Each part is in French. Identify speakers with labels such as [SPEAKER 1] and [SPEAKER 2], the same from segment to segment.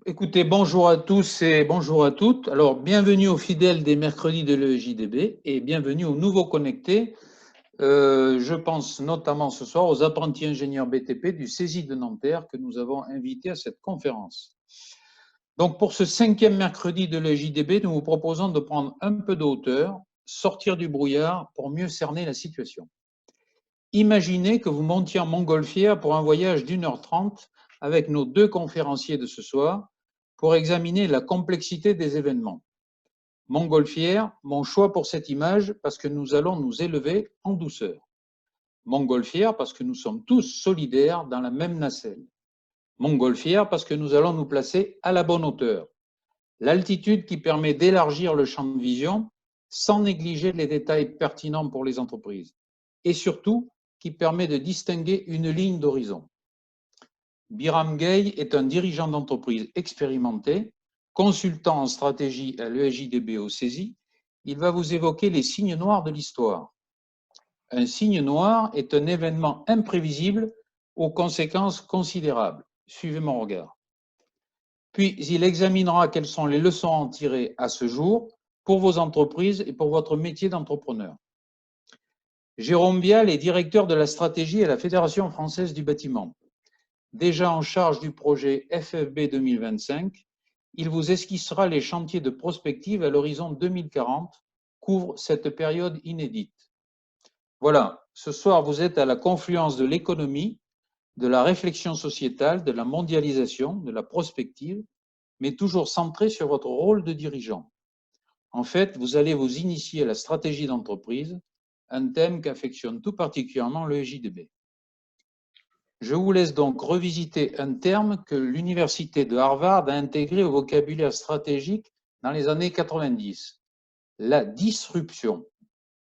[SPEAKER 1] Écoutez, bonjour à tous et bonjour à toutes. Alors, bienvenue aux fidèles des mercredis de l'EJDB et bienvenue aux nouveaux connectés. Je pense notamment ce soir aux apprentis ingénieurs BTP du CESI de Nanterre que nous avons invités à cette conférence. Donc, pour ce 5e mercredi de l'EJDB, nous vous proposons de prendre un peu de hauteur, sortir du brouillard pour mieux cerner la situation. Imaginez que vous montiez en montgolfière pour un voyage d'1h30 avec nos deux conférenciers de ce soir pour examiner la complexité des événements. Montgolfière, mon choix pour cette image parce que nous allons nous élever en douceur. Montgolfière parce que nous sommes tous solidaires dans la même nacelle. Montgolfière parce que nous allons nous placer à la bonne hauteur. L'altitude qui permet d'élargir le champ de vision sans négliger les détails pertinents pour les entreprises. Et surtout, qui permet de distinguer une ligne d'horizon. Biram Gay est un dirigeant d'entreprise expérimenté, consultant en stratégie à l'EJDB au CESI. Il va vous évoquer les signes noirs de l'histoire. Un signe noir est un événement imprévisible aux conséquences considérables. Suivez mon regard. Puis, il examinera quelles sont les leçons à en tirer à ce jour pour vos entreprises et pour votre métier d'entrepreneur. Jérôme Bial est directeur de la stratégie à la Fédération française du bâtiment. Déjà en charge du projet FFB 2025, il vous esquissera les chantiers de prospective à l'horizon 2040, couvre cette période inédite. Voilà, ce soir vous êtes à la confluence de l'économie, de la réflexion sociétale, de la mondialisation, de la prospective, mais toujours centré sur votre rôle de dirigeant. En fait, vous allez vous initier à la stratégie d'entreprise, un thème qu'affectionne tout particulièrement le JDB. Je vous laisse donc revisiter un terme que l'université de Harvard a intégré au vocabulaire stratégique dans les années 90, la disruption.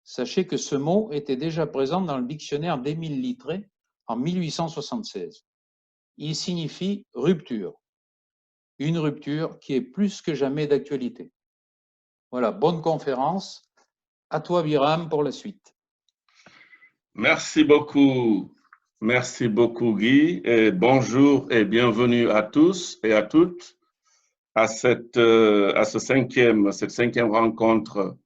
[SPEAKER 1] Sachez que ce mot était déjà présent dans le dictionnaire d'Émile Littré en 1876. Il signifie rupture, une rupture qui est plus que jamais d'actualité. Voilà, bonne conférence. À toi, Biram, pour la suite.
[SPEAKER 2] Merci beaucoup. Merci beaucoup, Guy. Et bonjour et bienvenue à tous et à toutes à cette cinquième rencontre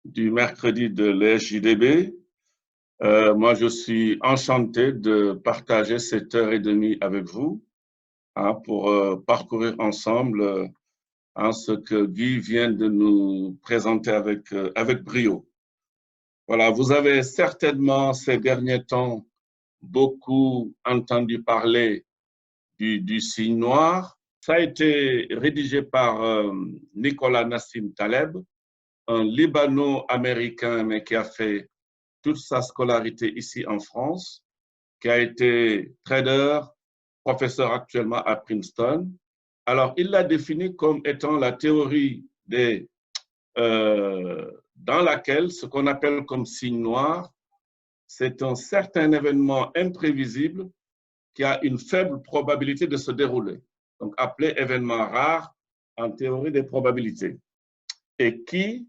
[SPEAKER 2] du mercredi de l'EJDB. Moi, je suis enchanté de partager cette heure et demie avec vous pour parcourir ensemble ce que Guy vient de nous présenter avec brio. Voilà, vous avez certainement ces derniers temps beaucoup entendu parler du signe noir. Ça a été rédigé par Nicolas Nassim Taleb, un Libano-américain, mais qui a fait toute sa scolarité ici en France, qui a été trader, professeur actuellement à Princeton. Alors, il l'a défini comme étant la théorie dans laquelle ce qu'on appelle comme signe noir, c'est un certain événement imprévisible qui a une faible probabilité de se dérouler, donc appelé événement rare en théorie des probabilités, et qui,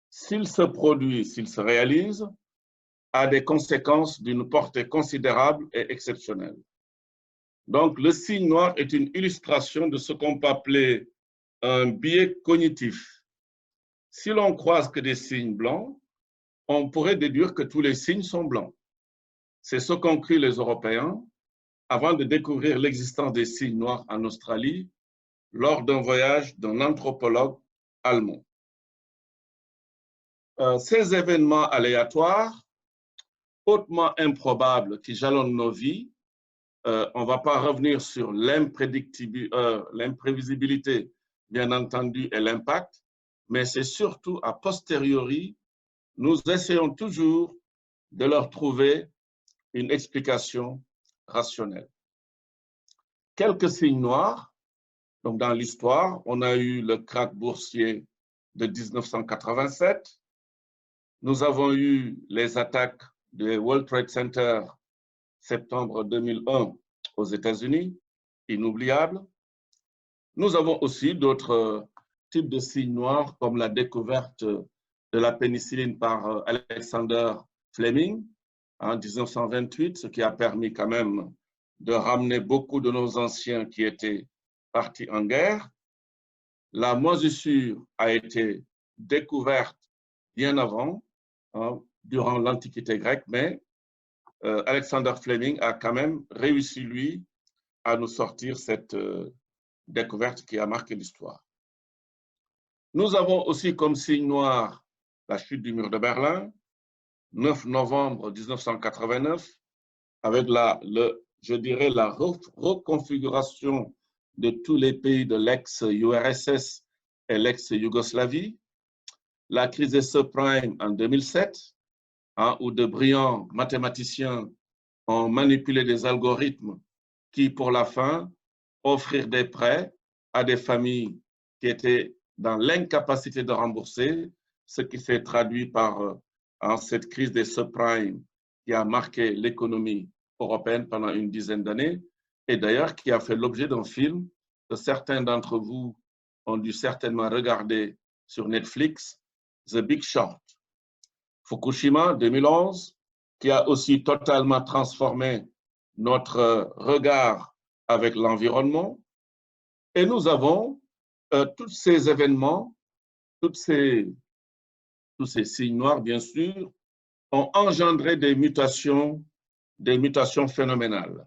[SPEAKER 2] s'il se produit, s'il se réalise, a des conséquences d'une portée considérable et exceptionnelle. Donc, le signe noir est une illustration de ce qu'on peut appeler un biais cognitif. Si l'on croise que des signes blancs, on pourrait déduire que tous les signes sont blancs. C'est ce qu'ont cru les Européens avant de découvrir l'existence des signes noirs en Australie lors d'un voyage d'un anthropologue allemand. Ces événements aléatoires, hautement improbables qui jalonnent nos vies, on ne va pas revenir sur l'imprévisibilité, bien entendu, et l'impact, mais c'est surtout a posteriori, nous essayons toujours de leur trouver une explication rationnelle. Quelques signes noirs. Donc, dans l'histoire, on a eu le krach boursier de 1987. Nous avons eu les attaques du World Trade Center septembre 2001 aux États-Unis, inoubliables. Nous avons aussi d'autres types de signes noirs comme la découverte de la pénicilline par Alexander Fleming en 1928, ce qui a permis quand même de ramener beaucoup de nos anciens qui étaient partie en guerre. La moisissure a été découverte bien avant, hein, durant l'Antiquité grecque, mais Alexander Fleming a quand même réussi, lui, à nous sortir cette découverte qui a marqué l'histoire. Nous avons aussi comme signe noir la chute du mur de Berlin, 9 novembre 1989, avec je dirais la reconfiguration de tous les pays de l'ex-URSS et l'ex-Yougoslavie, la crise des subprimes en 2007, hein, où de brillants mathématiciens ont manipulé des algorithmes qui, pour la fin, offrirent des prêts à des familles qui étaient dans l'incapacité de rembourser, ce qui s'est traduit par cette crise des subprimes qui a marqué l'économie européenne pendant une dizaine d'années, et d'ailleurs qui a fait l'objet d'un film que certains d'entre vous ont dû certainement regarder sur Netflix, The Big Short. Fukushima 2011, qui a aussi totalement transformé notre regard avec l'environnement. Et nous avons tous ces événements, tous ces signes noirs, bien sûr, ont engendré des mutations phénoménales.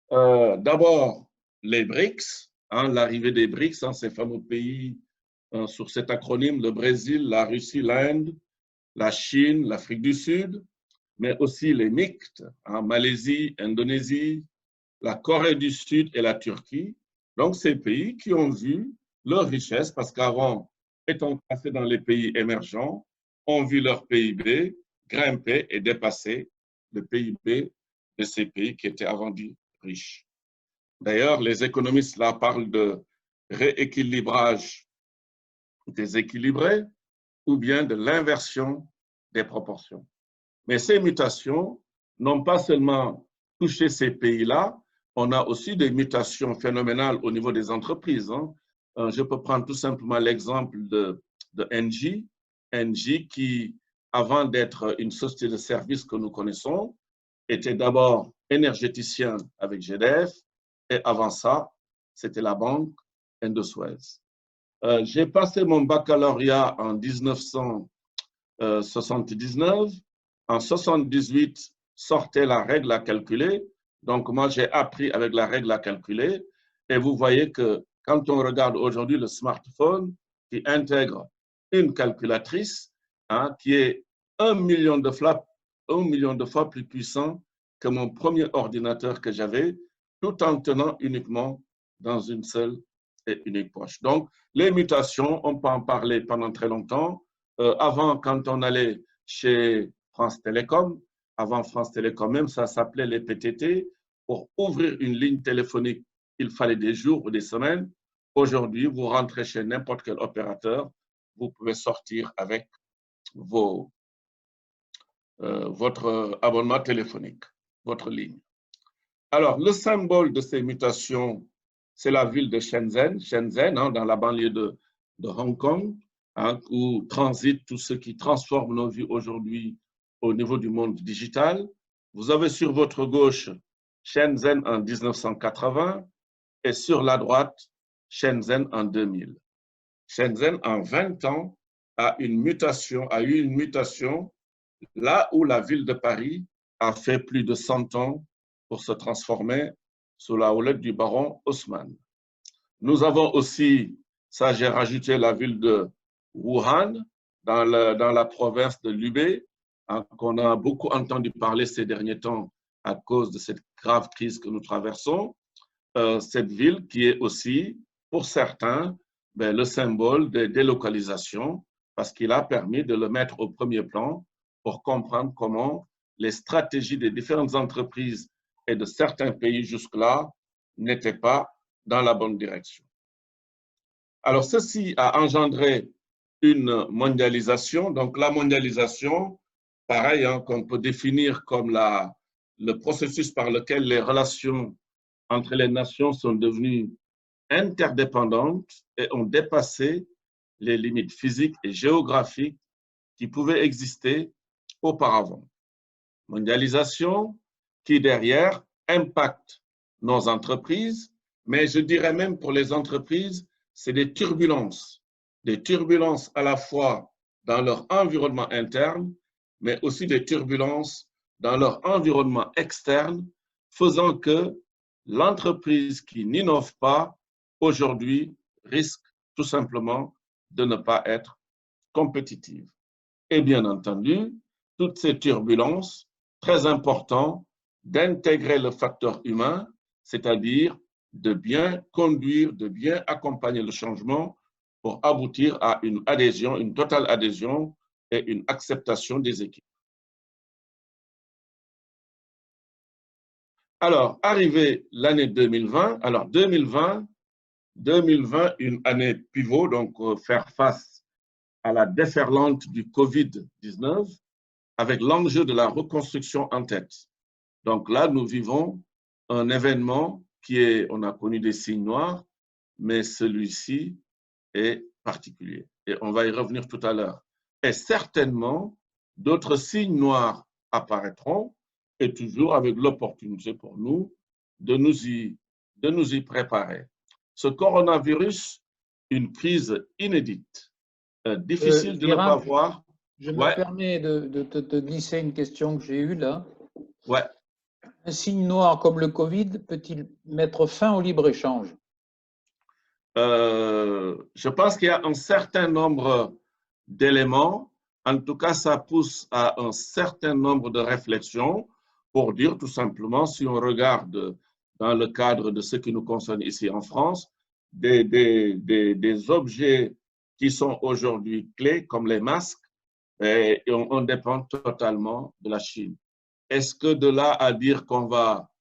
[SPEAKER 2] D'abord, les BRICS, hein, l'arrivée des BRICS, hein, ces fameux pays sur cet acronyme, le Brésil, la Russie, l'Inde, la Chine, l'Afrique du Sud, mais aussi les mixtes, hein, Malaisie, Indonésie, la Corée du Sud et la Turquie. Donc, ces pays qui ont vu leur richesse, parce qu'avant, étant classés dans les pays émergents, ont vu leur PIB grimper et dépasser le PIB de ces pays qui étaient avant dits riches. D'ailleurs, les économistes là parlent de rééquilibrage déséquilibré ou bien de l'inversion des proportions. Mais ces mutations n'ont pas seulement touché ces pays-là, on a aussi des mutations phénoménales au niveau des entreprises. Hein. Je peux prendre tout simplement l'exemple de Engie. Engie qui, avant d'être une société de services que nous connaissons, était d'abord énergéticien avec GDF et avant ça, c'était la banque Indosuez. J'ai passé mon baccalauréat en 1979. En 78, sortait la règle à calculer. Donc, moi, j'ai appris avec la règle à calculer. Et vous voyez que quand on regarde aujourd'hui le smartphone qui intègre une calculatrice, hein, qui est 1 million de fois plus puissant que mon premier ordinateur que j'avais, tout en tenant uniquement dans une seule et unique poche. Donc, les mutations, on peut en parler pendant très longtemps. Avant, quand on allait chez France Télécom, avant France Télécom même, ça s'appelait les PTT. Pour ouvrir une ligne téléphonique, il fallait des jours ou des semaines. Aujourd'hui, vous rentrez chez n'importe quel opérateur, vous pouvez sortir avec votre abonnement téléphonique, votre ligne. Alors, le symbole de ces mutations, c'est la ville de Shenzhen, hein, dans la banlieue de Hong Kong, hein, où transite tout ce qui transforme nos vies aujourd'hui au niveau du monde digital. Vous avez sur votre gauche Shenzhen en 1980 et sur la droite Shenzhen en 2000. Shenzhen en 20 ans a eu une mutation là où la ville de Paris a fait plus de 100 ans pour se transformer sous la houlette du baron Haussmann. Nous avons aussi, ça j'ai rajouté la ville de Wuhan, dans la province de Hubei, hein, qu'on a beaucoup entendu parler ces derniers temps à cause de cette grave crise que nous traversons. Cette ville qui est aussi, pour certains, le symbole de délocalisation, parce qu'il a permis de le mettre au premier plan pour comprendre comment les stratégies des différentes entreprises et de certains pays jusque-là n'étaient pas dans la bonne direction. Alors, ceci a engendré une mondialisation. Donc, la mondialisation, pareil, hein, qu'on peut définir comme le processus par lequel les relations entre les nations sont devenues interdépendantes et ont dépassé les limites physiques et géographiques qui pouvaient exister auparavant. Mondialisation qui, derrière, impacte nos entreprises mais je dirais même pour les entreprises, c'est des turbulences à la fois dans leur environnement interne, mais aussi des turbulences dans leur environnement externe, faisant que l'entreprise qui n'innove pas aujourd'hui risque tout simplement de ne pas être compétitive. Et bien entendu, toutes ces turbulences, très important d'intégrer le facteur humain, c'est-à-dire de bien conduire, de bien accompagner le changement pour aboutir à une adhésion, une totale adhésion et une acceptation des équipes. Alors, arrivé l'année 2020, alors 2020, une année pivot, donc faire face à la déferlante du Covid-19 avec l'enjeu de la reconstruction en tête. Donc là, nous vivons un événement qui est, on a connu des signes noirs, mais celui-ci est particulier. Et on va y revenir tout à l'heure. Et certainement, d'autres signes noirs apparaîtront, et toujours avec l'opportunité pour nous de nous y préparer. Ce coronavirus, une crise inédite, difficile de ne pas voir.
[SPEAKER 1] Je me permets de te glisser une question que j'ai eue là.
[SPEAKER 2] Ouais.
[SPEAKER 1] Un signe noir comme le Covid peut-il mettre fin au libre-échange?
[SPEAKER 2] Je pense qu'il y a un certain nombre d'éléments. En tout cas, ça pousse à un certain nombre de réflexions pour dire tout simplement, si on regarde dans le cadre de ce qui nous concerne ici en France, des objets qui sont aujourd'hui clés, comme les masques, et on dépend totalement de la Chine. Est-ce que de là à dire qu'on va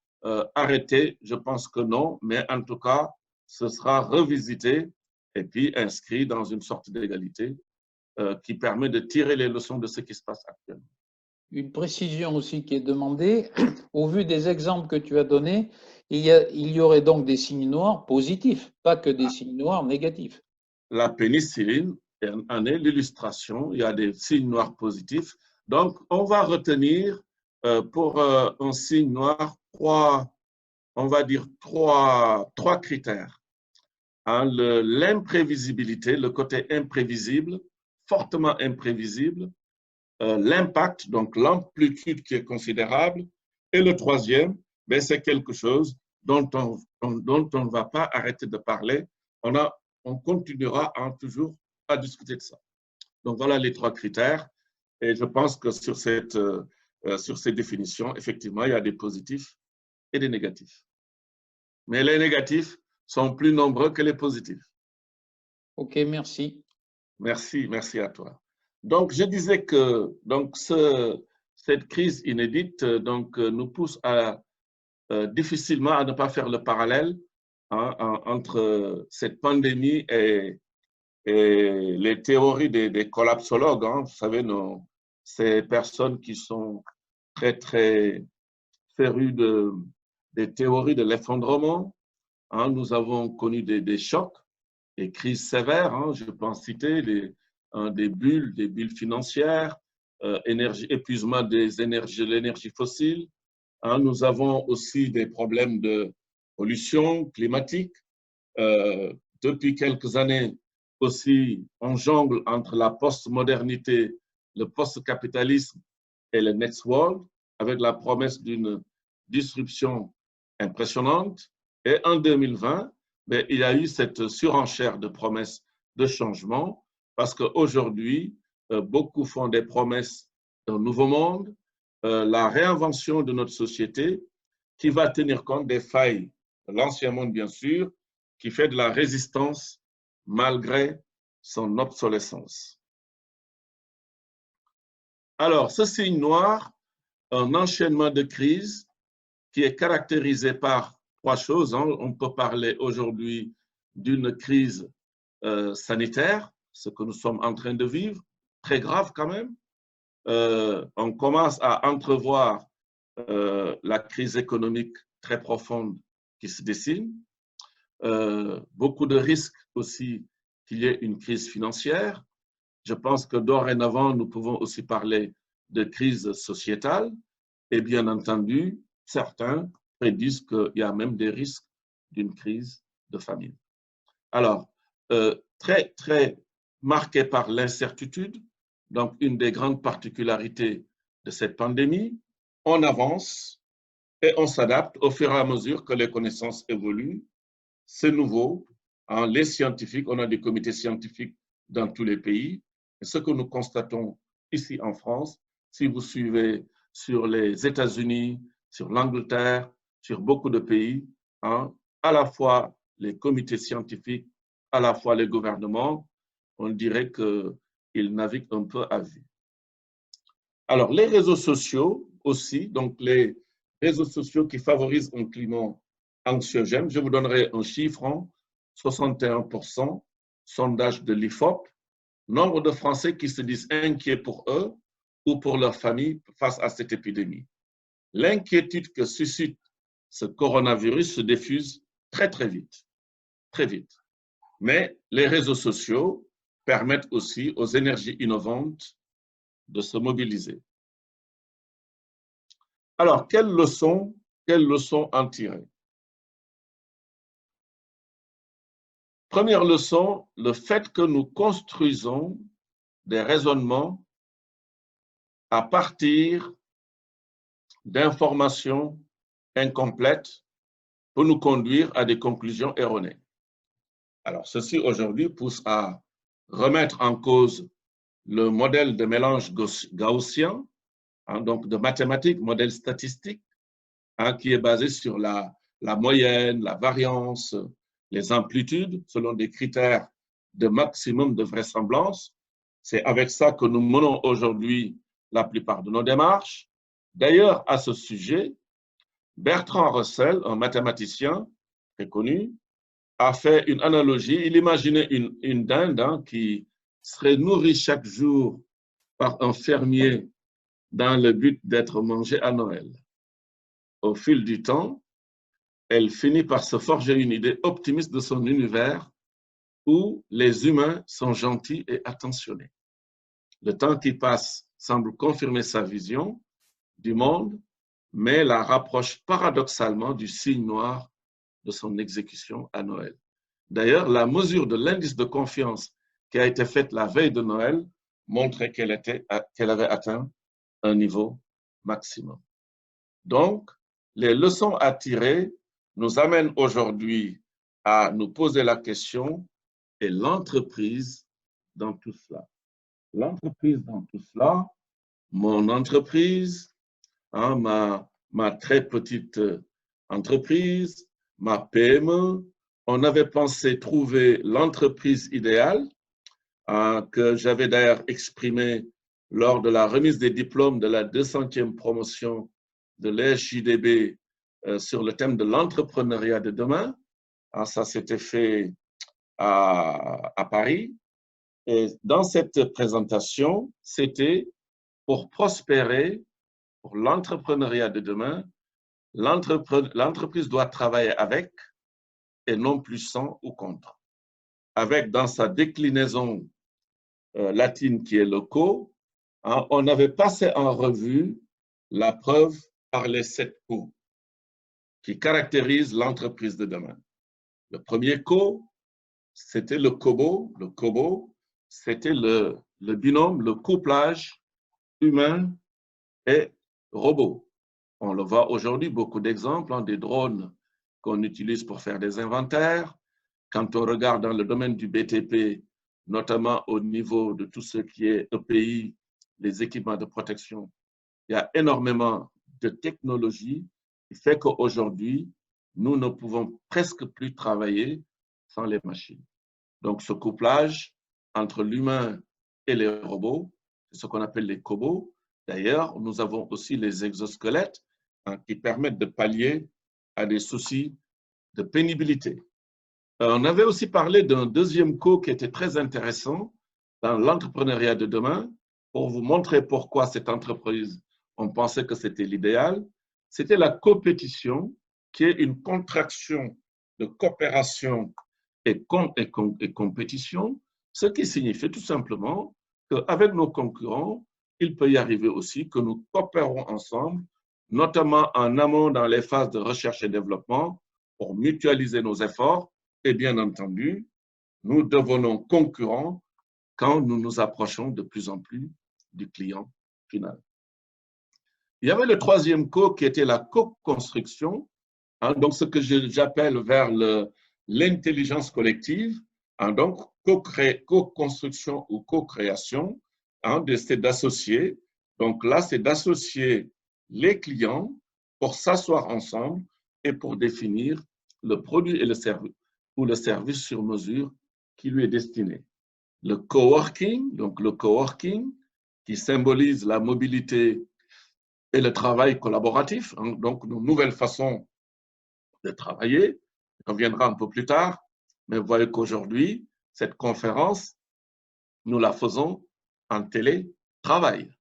[SPEAKER 2] arrêter? Je pense que non, mais en tout cas, ce sera revisité et puis inscrit dans une sorte d'égalité qui permet de tirer les leçons de ce qui se passe actuellement.
[SPEAKER 1] Une précision aussi qui est demandée. Au vu des exemples que tu as donnés, il y aurait donc des signes noirs positifs, pas que des signes noirs négatifs.
[SPEAKER 2] La pénicilline en est l'illustration. Il y a des signes noirs positifs. Donc, on va retenir pour un signe noir on va dire trois critères. Hein, l'imprévisibilité, le côté imprévisible, fortement imprévisible, l'impact, donc l'amplitude qui est considérable, et le troisième, ben, c'est quelque chose dont on ne va pas arrêter de parler. On continuera toujours à discuter de ça. Donc voilà les trois critères, et je pense que sur ces définitions, effectivement, il y a des positifs et des négatifs. Mais les négatifs sont plus nombreux que les positifs.
[SPEAKER 1] Ok, merci.
[SPEAKER 2] Merci à toi. Donc, je disais que donc, cette crise inédite nous pousse difficilement à ne pas faire le parallèle entre cette pandémie et les théories des collapsologues. Hein. Vous savez, ces personnes qui sont très, très férues des théories de l'effondrement. Hein. Nous avons connu des chocs, des crises sévères. Hein. Je peux en citer des bulles financières, épuisement de l'énergie fossile. Hein. Nous avons aussi des problèmes de pollution climatique. Depuis quelques années aussi, on jongle entre la post-modernité, le post-capitalisme et le next world, avec la promesse d'une disruption impressionnante. Et en 2020, mais il y a eu cette surenchère de promesses de changement, parce qu'aujourd'hui, beaucoup font des promesses d'un nouveau monde, la réinvention de notre société qui va tenir compte des failles de l'ancien monde, bien sûr, qui fait de la résistance malgré son obsolescence. Alors, ce signe noir, un enchaînement de crises qui est caractérisé par trois choses. Hein. On peut parler aujourd'hui d'une crise sanitaire, ce que nous sommes en train de vivre, très grave quand même. On commence à entrevoir la crise économique très profonde qui se dessine. Beaucoup de risques aussi qu'il y ait une crise financière. Je pense que dorénavant, nous pouvons aussi parler de crise sociétale. Et bien entendu, certains prédisent qu'il y a même des risques d'une crise de famine. Alors, très marqué par l'incertitude, donc une des grandes particularités de cette pandémie, on avance et on s'adapte au fur et à mesure que les connaissances évoluent. C'est nouveau. Hein, les scientifiques, on a des comités scientifiques dans tous les pays. Et ce que nous constatons ici en France, si vous suivez sur les États-Unis, sur l'Angleterre, sur beaucoup de pays, hein, à la fois les comités scientifiques, à la fois les gouvernements, on dirait qu'ils naviguent un peu à vue. Alors, les réseaux sociaux aussi, donc les réseaux sociaux qui favorisent un climat anxiogène. Je vous donnerai un chiffre, hein, 61%, sondage de l'IFOP, nombre de Français qui se disent inquiets pour eux ou pour leur famille face à cette épidémie. L'inquiétude que suscite ce coronavirus se diffuse très vite, très vite. Mais les réseaux sociaux permettent aussi aux énergies innovantes de se mobiliser. Alors, quelles leçons en tirer? Première leçon, le fait que nous construisons des raisonnements à partir d'informations incomplètes peut nous conduire à des conclusions erronées. Alors, ceci aujourd'hui pousse à remettre en cause le modèle de mélange gaussien, hein, donc de mathématiques, modèle statistique, hein, qui est basé sur la moyenne, la variance, les amplitudes, selon des critères de maximum de vraisemblance. C'est avec ça que nous menons aujourd'hui la plupart de nos démarches. D'ailleurs, à ce sujet, Bertrand Russell, un mathématicien très connu, a fait une analogie. Il imaginait une dinde, hein, qui serait nourrie chaque jour par un fermier dans le but d'être mangée à Noël. Au fil du temps, elle finit par se forger une idée optimiste de son univers où les humains sont gentils et attentionnés. Le temps qui passe semble confirmer sa vision du monde, mais la rapproche paradoxalement du signe noir de son exécution à Noël. D'ailleurs, la mesure de l'indice de confiance qui a été faite la veille de Noël montrait qu'elle avait atteint un niveau maximum. Donc, les leçons à tirer nous amènent aujourd'hui à nous poser la question, et l'entreprise dans tout cela? L'entreprise dans tout cela, mon entreprise, hein, ma très petite entreprise, ma PME, on avait pensé trouver l'entreprise idéale, hein, que j'avais d'ailleurs exprimé lors de la remise des diplômes de la 200e promotion de l'ESJDB sur le thème de l'entrepreneuriat de demain. Hein, ça s'était fait à Paris. Et dans cette présentation, c'était pour prospérer, pour l'entrepreneuriat de demain, l'entreprise doit travailler avec et non plus sans ou contre. Avec, dans sa déclinaison latine qui est le co, hein, on avait passé en revue la preuve par les 7 co qui caractérisent l'entreprise de demain. Le premier co, c'était le COBO. Le COBO, c'était le binôme, le couplage humain et robot. On le voit aujourd'hui, beaucoup d'exemples, hein, des drones qu'on utilise pour faire des inventaires. Quand on regarde dans le domaine du BTP, notamment au niveau de tout ce qui est EPI, les équipements de protection, il y a énormément de technologies qui fait qu'aujourd'hui, nous ne pouvons presque plus travailler sans les machines. Donc, ce couplage entre l'humain et les robots, c'est ce qu'on appelle les cobots. D'ailleurs, nous avons aussi les exosquelettes, hein, qui permettent de pallier à des soucis de pénibilité. On avait aussi parlé d'un deuxième co qui était très intéressant dans l'entrepreneuriat de demain, pour vous montrer pourquoi cette entreprise, on pensait que c'était l'idéal. C'était la compétition, qui est une contraction de coopération et compétition, ce qui signifie tout simplement qu'avec nos concurrents, il peut y arriver aussi que nous coopérons ensemble, notamment en amont dans les phases de recherche et développement, pour mutualiser nos efforts et bien entendu, nous devenons concurrents quand nous nous approchons de plus en plus du client final. Il y avait le troisième co qui était la co-construction, hein, donc ce que j'appelle vers l'intelligence collective, hein, donc co-construction ou co-création, hein, c'est d'associer. Donc là, c'est d'associer les clients pour s'asseoir ensemble et pour définir le produit et le service ou le service sur mesure qui lui est destiné. Le coworking, donc le coworking qui symbolise la mobilité et le travail collaboratif, hein, donc une nouvelle façon de travailler. On viendra un peu plus tard, mais vous voyez qu'aujourd'hui, cette conférence, nous la faisons en télétravail.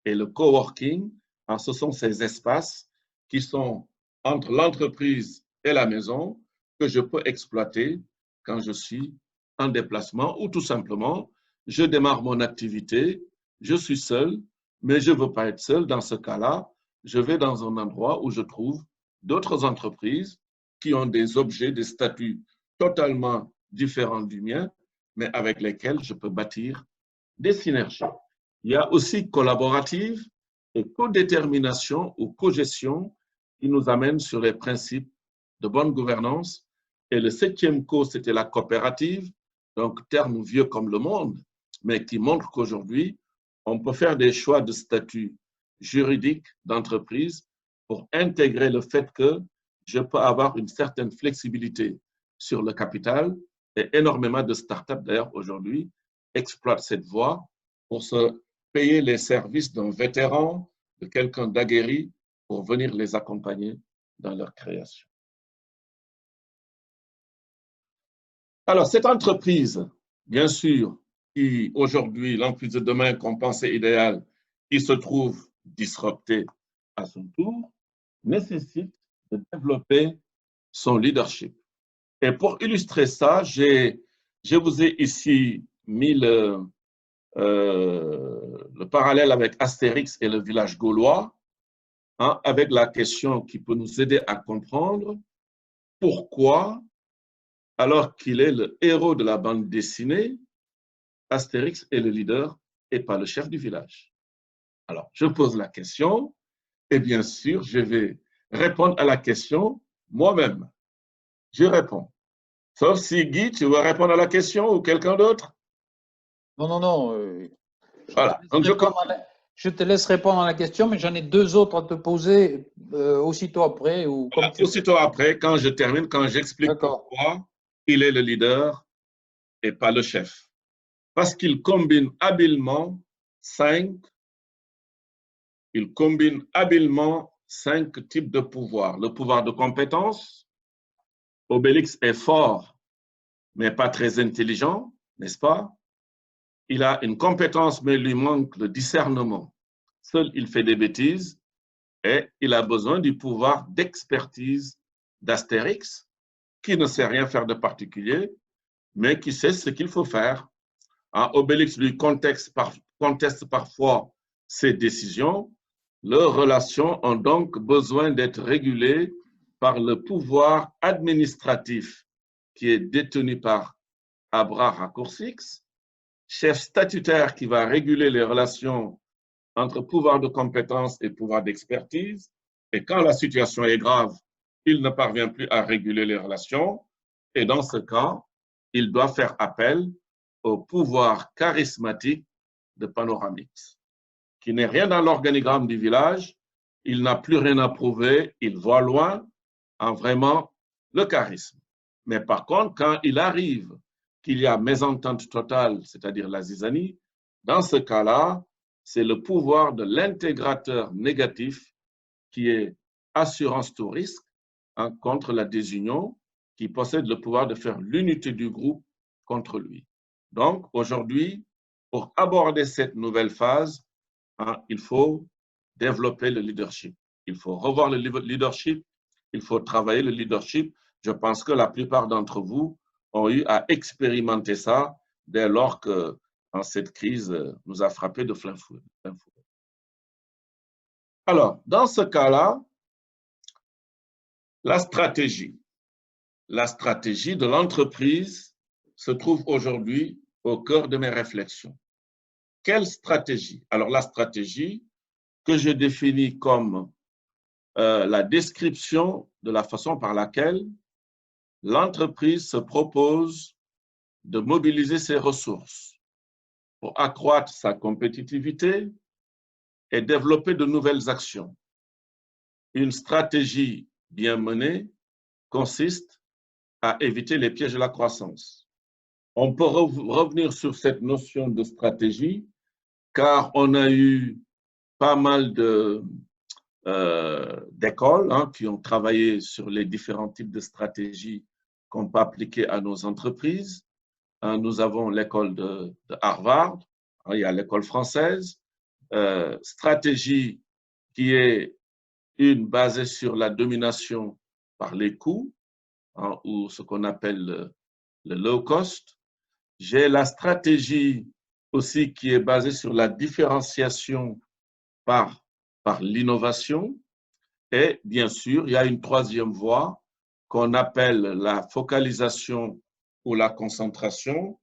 [SPEAKER 2] Et le coworking, hein, ce sont ces espaces qui sont entre l'entreprise et la maison que je peux exploiter quand je suis en déplacement ou tout simplement, je démarre mon activité, je suis seul, mais je ne veux pas être seul. Dans ce cas-là, je vais dans un endroit où je trouve d'autres entreprises qui ont des objets, des statuts totalement différents du mien, mais avec lesquels je peux bâtir des synergies. Il y a aussi collaborative et codétermination ou cogestion qui nous amène sur les principes de bonne gouvernance. Et le septième co, c'était la coopérative, donc terme vieux comme le monde, mais qui montre qu'aujourd'hui, on peut faire des choix de statut juridique d'entreprise pour intégrer le fait que je peux avoir une certaine flexibilité sur le capital et énormément de startups, d'ailleurs, aujourd'hui, exploitent cette voie pour se payer les services d'un vétéran, de quelqu'un d'aguerri, pour venir les accompagner dans leur création. Alors, cette entreprise, bien sûr, qui aujourd'hui, l'entreprise de demain qu'on pensait idéale, qui se trouve disruptée à son tour, nécessite de développer son leadership. Et pour illustrer ça, je vous ai ici mis le parallèle avec Astérix et le village gaulois, hein, avec la question qui peut nous aider à comprendre pourquoi, alors qu'il est le héros de la bande dessinée, Astérix est le leader et pas le chef du village. Alors, je pose la question et bien sûr, je vais répondre à la question moi-même. Je réponds. Sauf si Guy, tu veux répondre à la question ou quelqu'un d'autre?
[SPEAKER 1] Non, non, non.
[SPEAKER 2] Voilà. Donc,
[SPEAKER 1] je te laisse répondre à la question, mais j'en ai deux autres à te poser aussitôt après. Ou comme
[SPEAKER 2] voilà, aussitôt après, quand je termine, quand j'explique pourquoi il est le leader et pas le chef. Parce qu'il combine habilement cinq types de pouvoirs. Le pouvoir de compétence, Obélix est fort, mais pas très intelligent, n'est-ce pas? Il a une compétence, mais il lui manque le discernement. Seul, il fait des bêtises et il a besoin du pouvoir d'expertise d'Astérix, qui ne sait rien faire de particulier, mais qui sait ce qu'il faut faire. Obélix lui conteste parfois ses décisions. Leurs relations ont donc besoin d'être régulées par le pouvoir administratif qui est détenu par Abra Raccourcix, chef statutaire qui va réguler les relations entre pouvoir de compétence et pouvoir d'expertise. Et quand la situation est grave, il ne parvient plus à réguler les relations. Et dans ce cas, il doit faire appel au pouvoir charismatique de Panoramix, qui n'est rien dans l'organigramme du village. Il n'a plus rien à prouver, il voit loin en vraiment le charisme. Mais par contre, quand il arrive qu'il y a mésentente totale, c'est-à-dire la zizanie, dans ce cas-là, c'est le pouvoir de l'intégrateur négatif qui est assurance tout risque, hein, contre la désunion, qui possède le pouvoir de faire l'unité du groupe contre lui. Donc, aujourd'hui, pour aborder cette nouvelle phase, hein, il faut développer le leadership. Il faut revoir le leadership, il faut travailler le leadership. Je pense que la plupart d'entre vous ont eu à expérimenter ça dès lors que cette crise nous a frappé de plein fouet. Alors, dans ce cas-là, la stratégie. la stratégie de l'entreprise se trouve aujourd'hui au cœur de mes réflexions. Quelle stratégie? Alors, la stratégie que je définis comme la description de la façon par laquelle l'entreprise se propose de mobiliser ses ressources pour accroître sa compétitivité et développer de nouvelles actions. Une stratégie bien menée consiste à éviter les pièges de la croissance. On peut revenir sur cette notion de stratégie car on a eu pas mal d'écoles qui ont travaillé sur les différents types de stratégies qu'on peut appliquer à nos entreprises. Nous avons l'école de Harvard, il y a l'école française, stratégie qui est une basée sur la domination par les coûts, ou ce qu'on appelle le low cost. J'ai la stratégie aussi qui est basée sur la différenciation par l'innovation. Et bien sûr, il y a une troisième voie qu'on appelle la focalisation ou la concentration.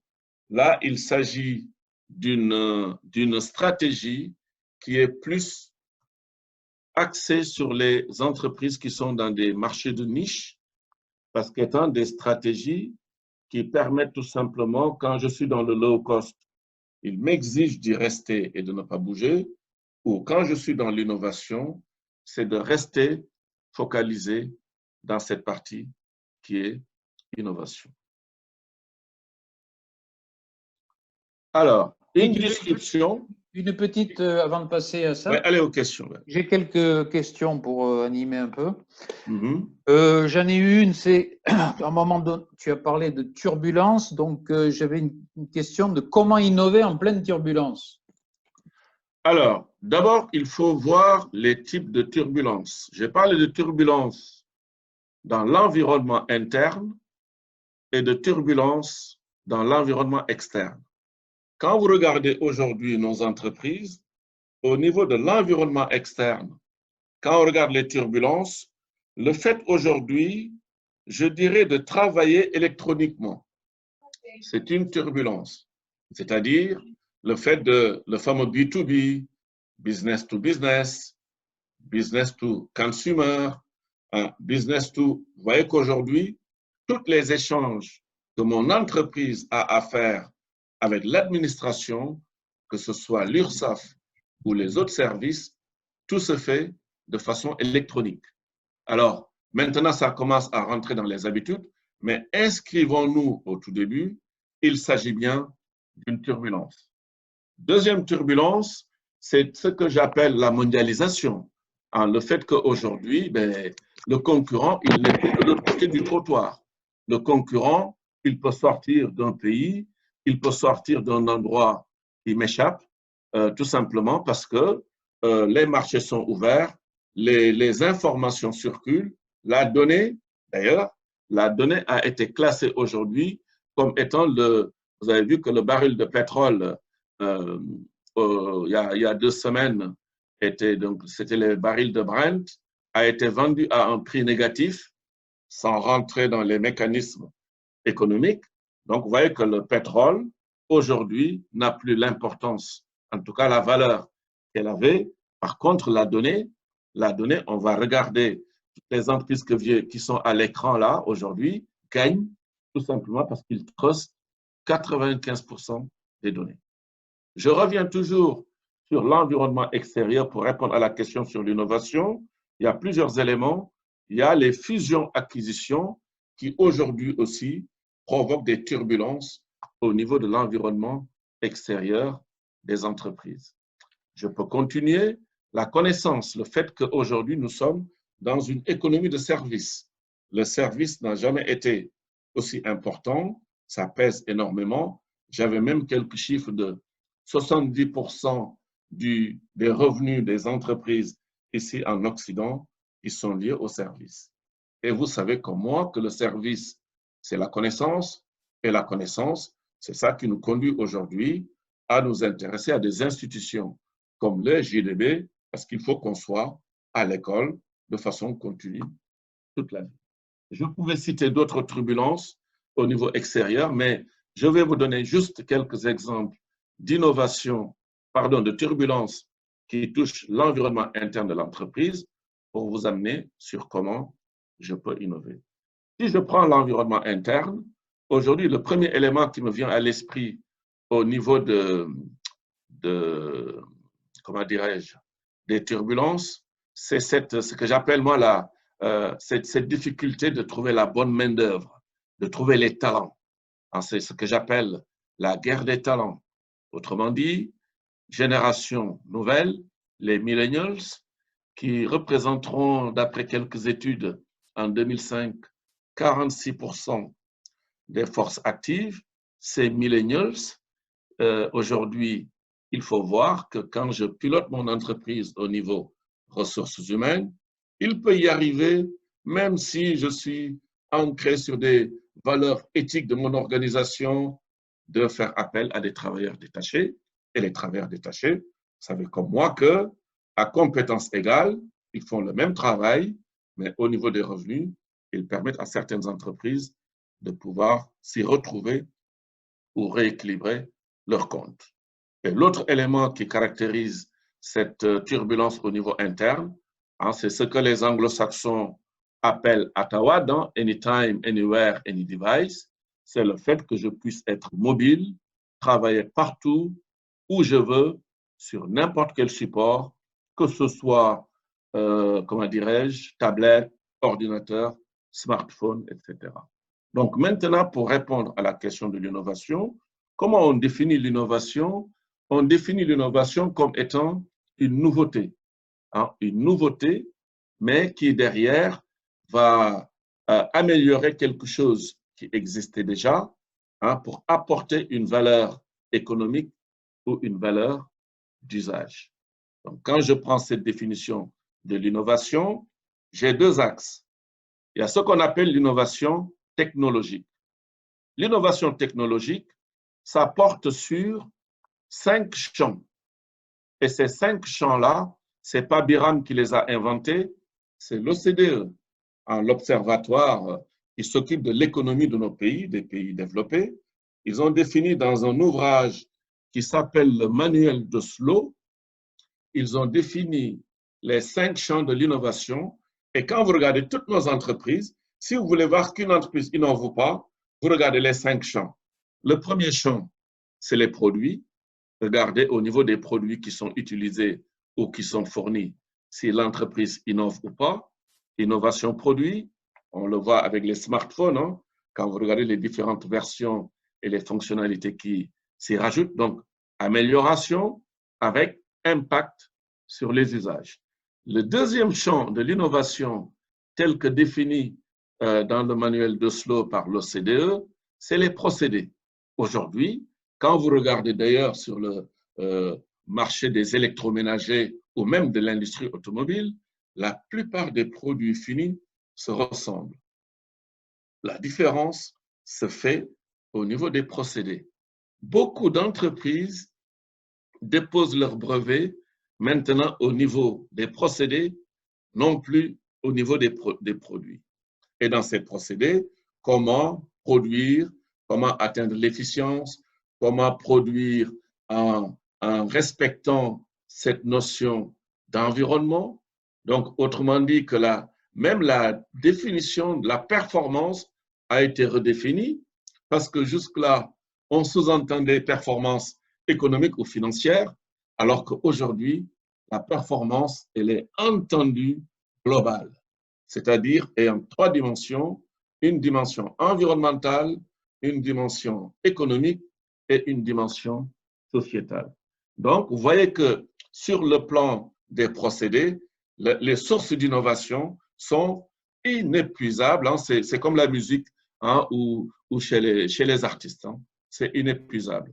[SPEAKER 2] Là, il s'agit d'une stratégie qui est plus axée sur les entreprises qui sont dans des marchés de niche, parce qu'étant des stratégies qui permettent tout simplement, quand je suis dans le low cost, il m'exige d'y rester et de ne pas bouger, ou quand je suis dans l'innovation, c'est de rester focalisé dans cette partie qui est innovation. Alors, une description.
[SPEAKER 1] Une petite, avant de passer à ça.
[SPEAKER 2] Ouais, allez aux questions. Ouais.
[SPEAKER 1] J'ai quelques questions pour animer un peu.
[SPEAKER 2] Mm-hmm.
[SPEAKER 1] J'en ai eu une, c'est à un moment donné, tu as parlé de turbulence, donc j'avais une question de comment innover en pleine turbulence.
[SPEAKER 2] Alors, d'abord, il faut voir les types de turbulences. J'ai parlé de turbulence dans l'environnement interne et de turbulence dans l'environnement externe. Quand vous regardez aujourd'hui nos entreprises, au niveau de l'environnement externe, quand on regarde les turbulences, le fait aujourd'hui, je dirais, de travailler électroniquement, c'est une turbulence. C'est-à-dire le fait de, le fameux B2B, business to business, business to consumer, business to... Vous voyez qu'aujourd'hui, tous les échanges que mon entreprise a à faire avec l'administration, que ce soit l'URSSAF ou les autres services, tout se fait de façon électronique. Alors, maintenant, ça commence à rentrer dans les habitudes, mais inscrivons-nous au tout début, il s'agit bien d'une turbulence. Deuxième turbulence, c'est ce que j'appelle la mondialisation. Le fait qu'aujourd'hui, le concurrent, il n'est plus de l'autre côté du trottoir. Le concurrent, il peut sortir d'un pays, il peut sortir d'un endroit qui m'échappe, tout simplement parce que les marchés sont ouverts, les informations circulent. La donnée, d'ailleurs, la donnée a été classée aujourd'hui comme étant vous avez vu que le baril de pétrole, il y a 2 semaines, c'était le baril de Brent, a été vendu à un prix négatif, sans rentrer dans les mécanismes économiques. Donc, vous voyez que le pétrole, aujourd'hui, n'a plus l'importance, en tout cas la valeur qu'elle avait. Par contre, la donnée, on va regarder les entreprises qui sont à l'écran là, aujourd'hui, gagnent tout simplement parce qu'ils trustent 95% des données. Je reviens toujours sur l'environnement extérieur pour répondre à la question sur l'innovation. Il y a plusieurs éléments. Il y a les fusions-acquisitions qui aujourd'hui aussi provoquent des turbulences au niveau de l'environnement extérieur des entreprises. Je peux continuer. La connaissance, le fait qu'aujourd'hui nous sommes dans une économie de services. Le service n'a jamais été aussi important, ça pèse énormément. J'avais même quelques chiffres de 70% des revenus des entreprises ici en Occident qui sont liés au service. Et vous savez comme moi que le service, c'est la connaissance, et la connaissance, c'est ça qui nous conduit aujourd'hui à nous intéresser à des institutions comme le JDB, parce qu'il faut qu'on soit à l'école de façon continue toute l'année. Je pouvais citer d'autres turbulences au niveau extérieur, mais je vais vous donner juste quelques exemples d'innovation, pardon, de turbulences qui touchent l'environnement interne de l'entreprise pour vous amener sur comment je peux innover. Si je prends l'environnement interne, aujourd'hui, le premier élément qui me vient à l'esprit au niveau de comment dirais-je, des turbulences, c'est ce que j'appelle moi cette difficulté de trouver la bonne main-d'œuvre, de trouver les talents. C'est ce que j'appelle la guerre des talents. Autrement dit, génération nouvelle, les millennials, qui représenteront, d'après quelques études en 2005, 46% des forces actives. Ces millennials, aujourd'hui, il faut voir que quand je pilote mon entreprise au niveau ressources humaines, il peut y arriver, même si je suis ancré sur des valeurs éthiques de mon organisation, de faire appel à des travailleurs détachés. Et les travailleurs détachés, vous savez comme moi que, à compétences égales, ils font le même travail, mais au niveau des revenus, ils permettent à certaines entreprises de pouvoir s'y retrouver ou rééquilibrer leurs comptes. Et l'autre élément qui caractérise cette turbulence au niveau interne, c'est ce que les anglo-saxons appellent ATAWA, dans Anytime, Anywhere, Any Device. C'est le fait que je puisse être mobile, travailler partout, où je veux, sur n'importe quel support, que ce soit, comment dirais-je, tablette, ordinateur, smartphone, etc. Donc maintenant, pour répondre à la question de l'innovation, comment on définit l'innovation? On définit l'innovation comme étant une nouveauté, une nouveauté, mais qui derrière va améliorer quelque chose qui existait déjà pour apporter une valeur économique ou une valeur d'usage. Donc, quand je prends cette définition de l'innovation, j'ai deux axes. Il y a ce qu'on appelle l'innovation technologique. L'innovation technologique, ça porte sur 5 champs. Et ces 5 champs-là, ce n'est pas Biram qui les a inventés, c'est l'OCDE, l'observatoire qui s'occupe de l'économie de nos pays, des pays développés. Ils ont défini dans un ouvrage qui s'appelle le Manuel d'Oslo, ils ont défini les 5 champs de l'innovation. Et quand vous regardez toutes nos entreprises, si vous voulez voir qu'une entreprise n'innove pas, vous regardez les 5 champs. Le premier champ, c'est les produits. Regardez au niveau des produits qui sont utilisés ou qui sont fournis, si l'entreprise innove ou pas. Innovation produit, on le voit avec les smartphones, quand vous regardez les différentes versions et les fonctionnalités qui s'y rajoutent. Donc, amélioration avec impact sur les usages. Le deuxième champ de l'innovation, tel que défini dans le manuel d'Oslo par l'OCDE, c'est les procédés. Aujourd'hui, quand vous regardez d'ailleurs sur le marché des électroménagers ou même de l'industrie automobile, la plupart des produits finis se ressemblent. La différence se fait au niveau des procédés. Beaucoup d'entreprises déposent leurs brevets maintenant au niveau des procédés, non plus au niveau des produits. Et dans ces procédés, comment produire, comment atteindre l'efficience, comment produire en respectant cette notion d'environnement. Donc, autrement dit que même la définition de la performance a été redéfinie parce que jusque-là, on sous-entendait performance économique ou financière, alors qu'aujourd'hui, la performance, elle est entendue globale, c'est-à-dire ayant 3 dimensions, une dimension environnementale, une dimension économique et une dimension sociétale. Donc, vous voyez que sur le plan des procédés, les sources d'innovation sont inépuisables. C'est comme la musique ou chez les artistes. C'est inépuisable.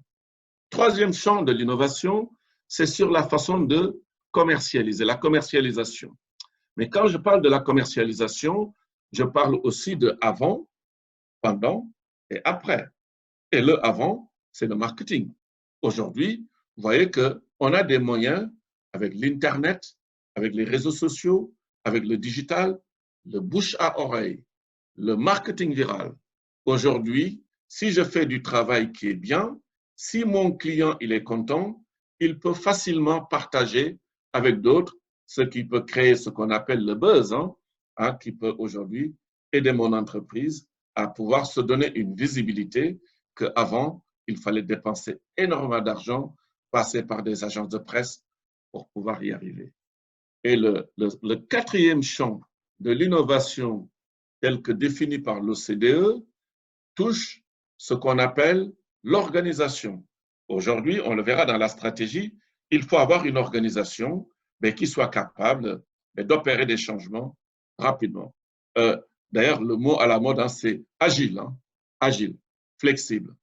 [SPEAKER 2] Troisième champ de l'innovation, c'est sur la façon de commercialiser, la commercialisation. Mais quand je parle de la commercialisation, je parle aussi de avant, pendant et après. Et le avant, c'est le marketing. Aujourd'hui, vous voyez qu'on a des moyens avec l'Internet, avec les réseaux sociaux, avec le digital, le bouche à oreille. le marketing viral. Aujourd'hui, si je fais du travail qui est bien, si mon client il est content, il peut facilement partager avec d'autres, ce qui peut créer ce qu'on appelle le buzz, qui peut aujourd'hui aider mon entreprise à pouvoir se donner une visibilité qu'avant, il fallait dépenser énormément d'argent, passer par des agences de presse pour pouvoir y arriver. Et le quatrième champ de l'innovation tel que défini par l'OCDE touche ce qu'on appelle l'organisation. Aujourd'hui, on le verra dans la stratégie, il faut avoir une organisation qui soit capable d'opérer des changements rapidement. D'ailleurs, le mot à la mode, c'est agile, agile, flexible.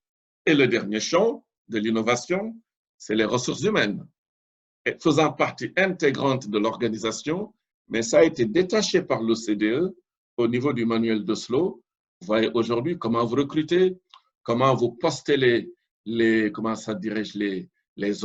[SPEAKER 2] Et le dernier champ de l'innovation, c'est les ressources humaines, faisant partie intégrante de l'organisation, mais ça a été détaché par l'OCDE au niveau du manuel d'Oslo. Vous voyez aujourd'hui comment vous recrutez, comment vous postez les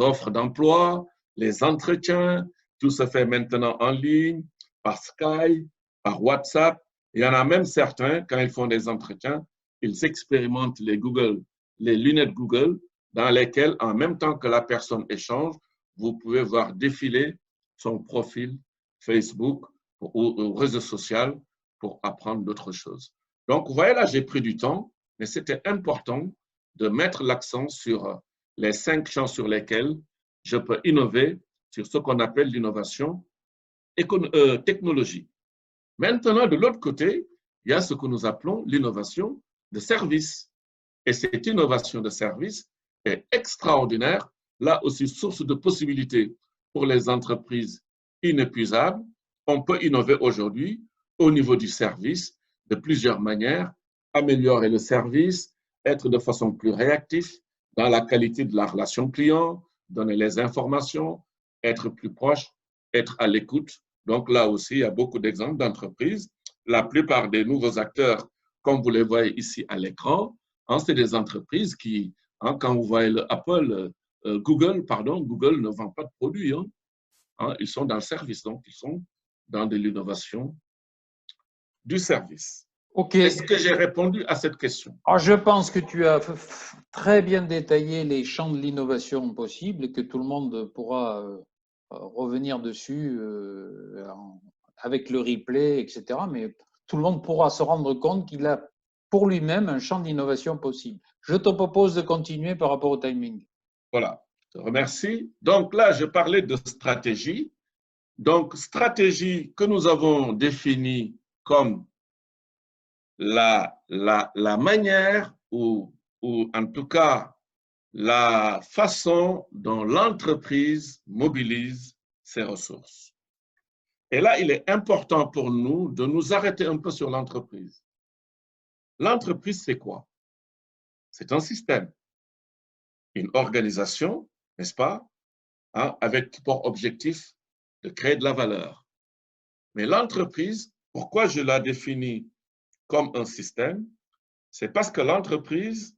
[SPEAKER 2] offres d'emploi, les entretiens, tout se fait maintenant en ligne, par Skype, par WhatsApp. Il y en a même certains, quand ils font des entretiens, ils expérimentent les lunettes Google, dans lesquelles, en même temps que la personne échange, vous pouvez voir défiler son profil Facebook ou réseau social pour apprendre d'autres choses. Donc, vous voyez, là, j'ai pris du temps, mais c'était important de mettre l'accent sur les 5 champs sur lesquels je peux innover sur ce qu'on appelle l'innovation technologique. Maintenant, de l'autre côté, il y a ce que nous appelons l'innovation de service. Et cette innovation de service est extraordinaire, là aussi source de possibilités pour les entreprises inépuisables. On peut innover aujourd'hui au niveau du service de plusieurs manières, améliorer le service, être de façon plus réactif dans la qualité de la relation client, donner les informations, être plus proche, être à l'écoute. Donc là aussi, il y a beaucoup d'exemples d'entreprises. La plupart des nouveaux acteurs, comme vous les voyez ici à l'écran, c'est des entreprises qui, quand vous voyez Google ne vend pas de produits. Ils sont dans le service, donc ils sont dans de l'innovation du service.
[SPEAKER 1] Okay.
[SPEAKER 2] Est-ce que j'ai répondu à cette question?
[SPEAKER 1] Alors, je pense que tu as très bien détaillé les champs de l'innovation possibles et que tout le monde pourra revenir dessus avec le replay, etc. Mais tout le monde pourra se rendre compte qu'il a pour lui-même un champ d'innovation possible. Je te propose de continuer par rapport au timing.
[SPEAKER 2] Voilà, je te remercie. Donc là, je parlais de stratégie. Donc, stratégie que nous avons définie comme la manière ou en tout cas la façon dont l'entreprise mobilise ses ressources. Et là, il est important pour nous de nous arrêter un peu sur l'entreprise. L'entreprise, c'est quoi? C'est un système, une organisation, n'est-ce pas, avec pour objectif de créer de la valeur. Mais l'entreprise, pourquoi je la définis comme un système? C'est parce que l'entreprise,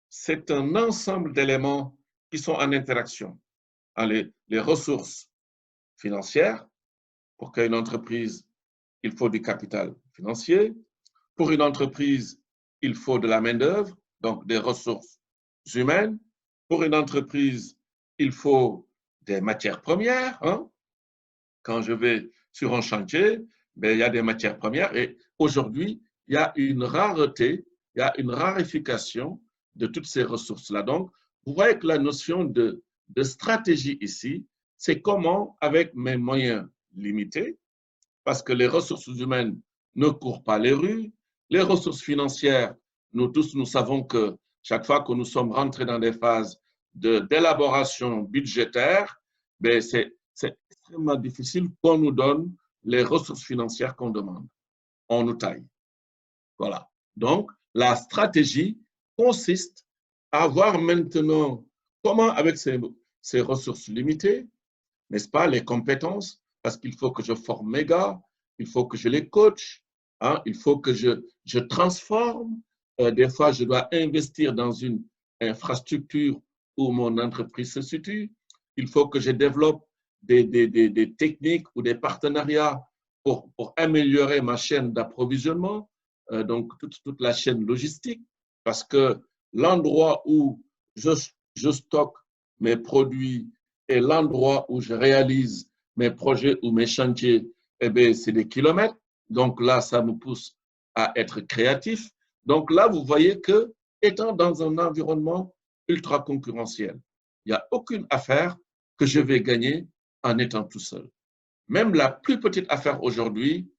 [SPEAKER 2] c'est un ensemble d'éléments qui sont en interaction. Les ressources financières, pour qu'une entreprise, il faut du capital financier. Pour une entreprise, il faut de la main-d'œuvre, donc des ressources humaines. Pour une entreprise, il faut des matières premières. Quand je vais sur un chantier, il y a des matières premières et aujourd'hui, il y a une rareté, il y a une raréfication de toutes ces ressources-là. Donc, vous voyez que la notion de stratégie ici, c'est comment, avec mes moyens limités, parce que les ressources humaines ne courent pas les rues, les ressources financières, nous tous, nous savons que chaque fois que nous sommes rentrés dans des phases d'élaboration budgétaire, c'est extrêmement difficile qu'on nous donne les ressources financières qu'on demande. On nous taille. Voilà. Donc, la stratégie consiste à voir maintenant comment, avec ces ressources limitées, n'est-ce pas, les compétences, parce qu'il faut que je forme mes gars, il faut que je les coach, il faut que je transforme. Des fois, je dois investir dans une infrastructure où mon entreprise se situe. Il faut que je développe des techniques ou des partenariats pour améliorer ma chaîne d'approvisionnement. donc toute la chaîne logistique, parce que l'endroit où je stocke mes produits et l'endroit où je réalise mes projets ou mes chantiers, eh bien, c'est des kilomètres. Donc là, ça me pousse à être créatif. Donc là, vous voyez que, étant dans un environnement ultra concurrentiel, il n'y a aucune affaire que je vais gagner en étant tout seul. Même la plus petite affaire aujourd'hui,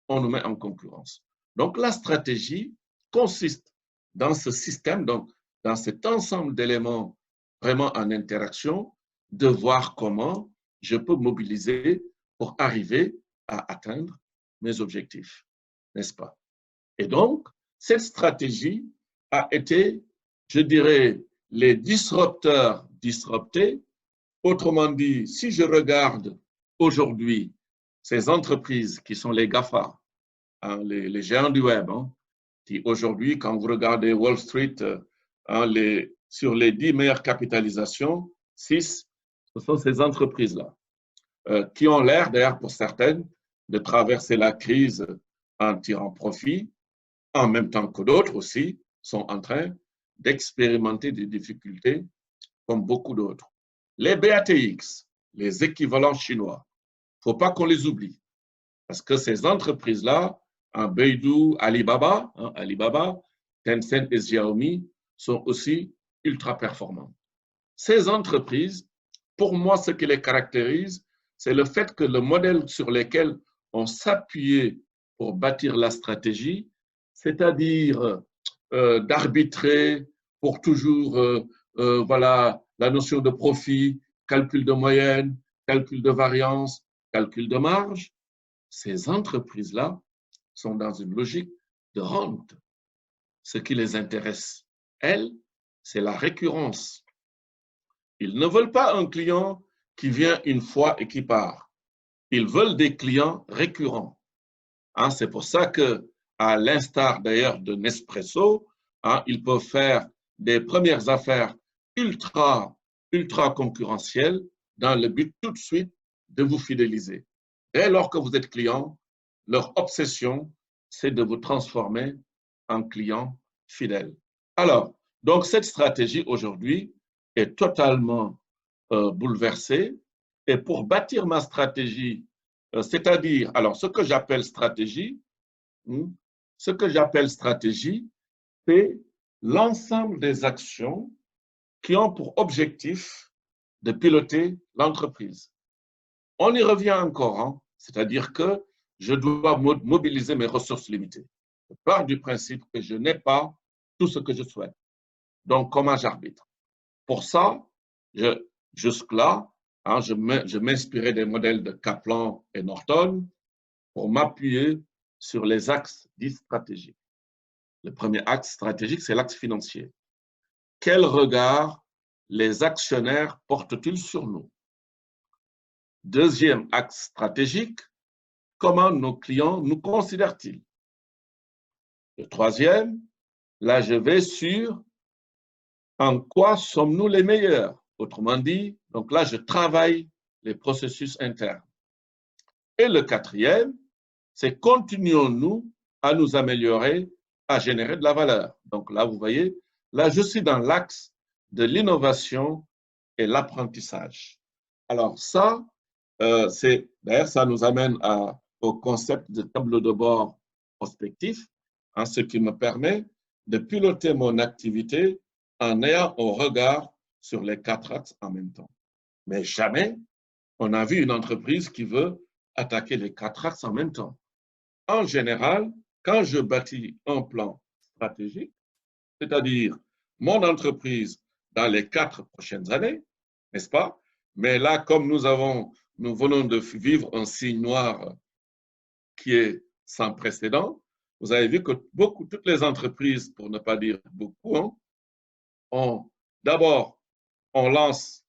[SPEAKER 2] on nous met en concurrence. Donc la stratégie consiste dans ce système, donc dans cet ensemble d'éléments vraiment en interaction, de voir comment je peux mobiliser pour arriver à atteindre mes objectifs, n'est-ce pas? Et donc, cette stratégie a été, je dirais, les disrupteurs disruptés. Autrement dit, si je regarde aujourd'hui ces entreprises qui sont les GAFA, hein, les géants du web, hein, qui aujourd'hui, quand vous regardez Wall Street, hein, sur les 10 meilleures capitalisations, 6, ce sont ces entreprises-là, qui ont l'air, d'ailleurs pour certaines, de traverser la crise en tirant profit, en même temps que d'autres aussi sont en train d'expérimenter des difficultés comme beaucoup d'autres. Les BATX, les équivalents chinois, il ne faut pas qu'on les oublie, parce que ces entreprises-là, Beidou, Alibaba, Tencent et Xiaomi, sont aussi ultra performantes. Ces entreprises, pour moi, ce qui les caractérise, c'est le fait que le modèle sur lequel on s'appuyait pour bâtir la stratégie, c'est-à-dire d'arbitrer pour toujours voilà, la notion de profit, calcul de moyenne, calcul de variance, calcul de marge, ces entreprises-là sont dans une logique de rente. Ce qui les intéresse, elles, c'est la récurrence. Ils ne veulent pas un client qui vient une fois et qui part. Ils veulent des clients récurrents. Hein, c'est pour ça que, à l'instar d'ailleurs de Nespresso, hein, ils peuvent faire des premières affaires ultra concurrentielles dans le but tout de suite de vous fidéliser. Dès lors que vous êtes client, leur obsession, c'est de vous transformer en client fidèle. Alors, donc cette stratégie aujourd'hui est totalement bouleversée. Et pour bâtir ma stratégie, c'est-à-dire, alors ce que j'appelle stratégie, c'est l'ensemble des actions qui ont pour objectif de piloter l'entreprise. On y revient encore, hein? C'est-à-dire que je dois mobiliser mes ressources limitées. Je pars du principe que je n'ai pas tout ce que je souhaite. Donc, comment j'arbitre? Pour ça, jusque-là, hein, je m'inspirais des modèles de Kaplan et Norton pour m'appuyer sur les axes dits stratégiques. Le premier axe stratégique, c'est l'axe financier. Quel regard les actionnaires portent-ils sur nous? Deuxième axe stratégique, comment nos clients nous considèrent-ils? Le troisième, là je vais sur en quoi sommes-nous les meilleurs? Autrement dit, donc là je travaille les processus internes. Et le quatrième, c'est continuons-nous à nous améliorer, à générer de la valeur. Donc là, vous voyez, là je suis dans l'axe de l'innovation et l'apprentissage. Alors ça, d'ailleurs, ça nous amène au concept de tableau de bord prospectif, hein, ce qui me permet de piloter mon activité en ayant un regard sur les 4 axes en même temps. Mais jamais on a vu une entreprise qui veut attaquer les 4 axes en même temps. En général, quand je bâtis un plan stratégique, c'est-à-dire mon entreprise dans les 4 prochaines années, n'est-ce pas? Mais là, comme nous venons de vivre un signe noir qui est sans précédent, vous avez vu que toutes les entreprises, pour ne pas dire beaucoup, hein, d'abord, on lance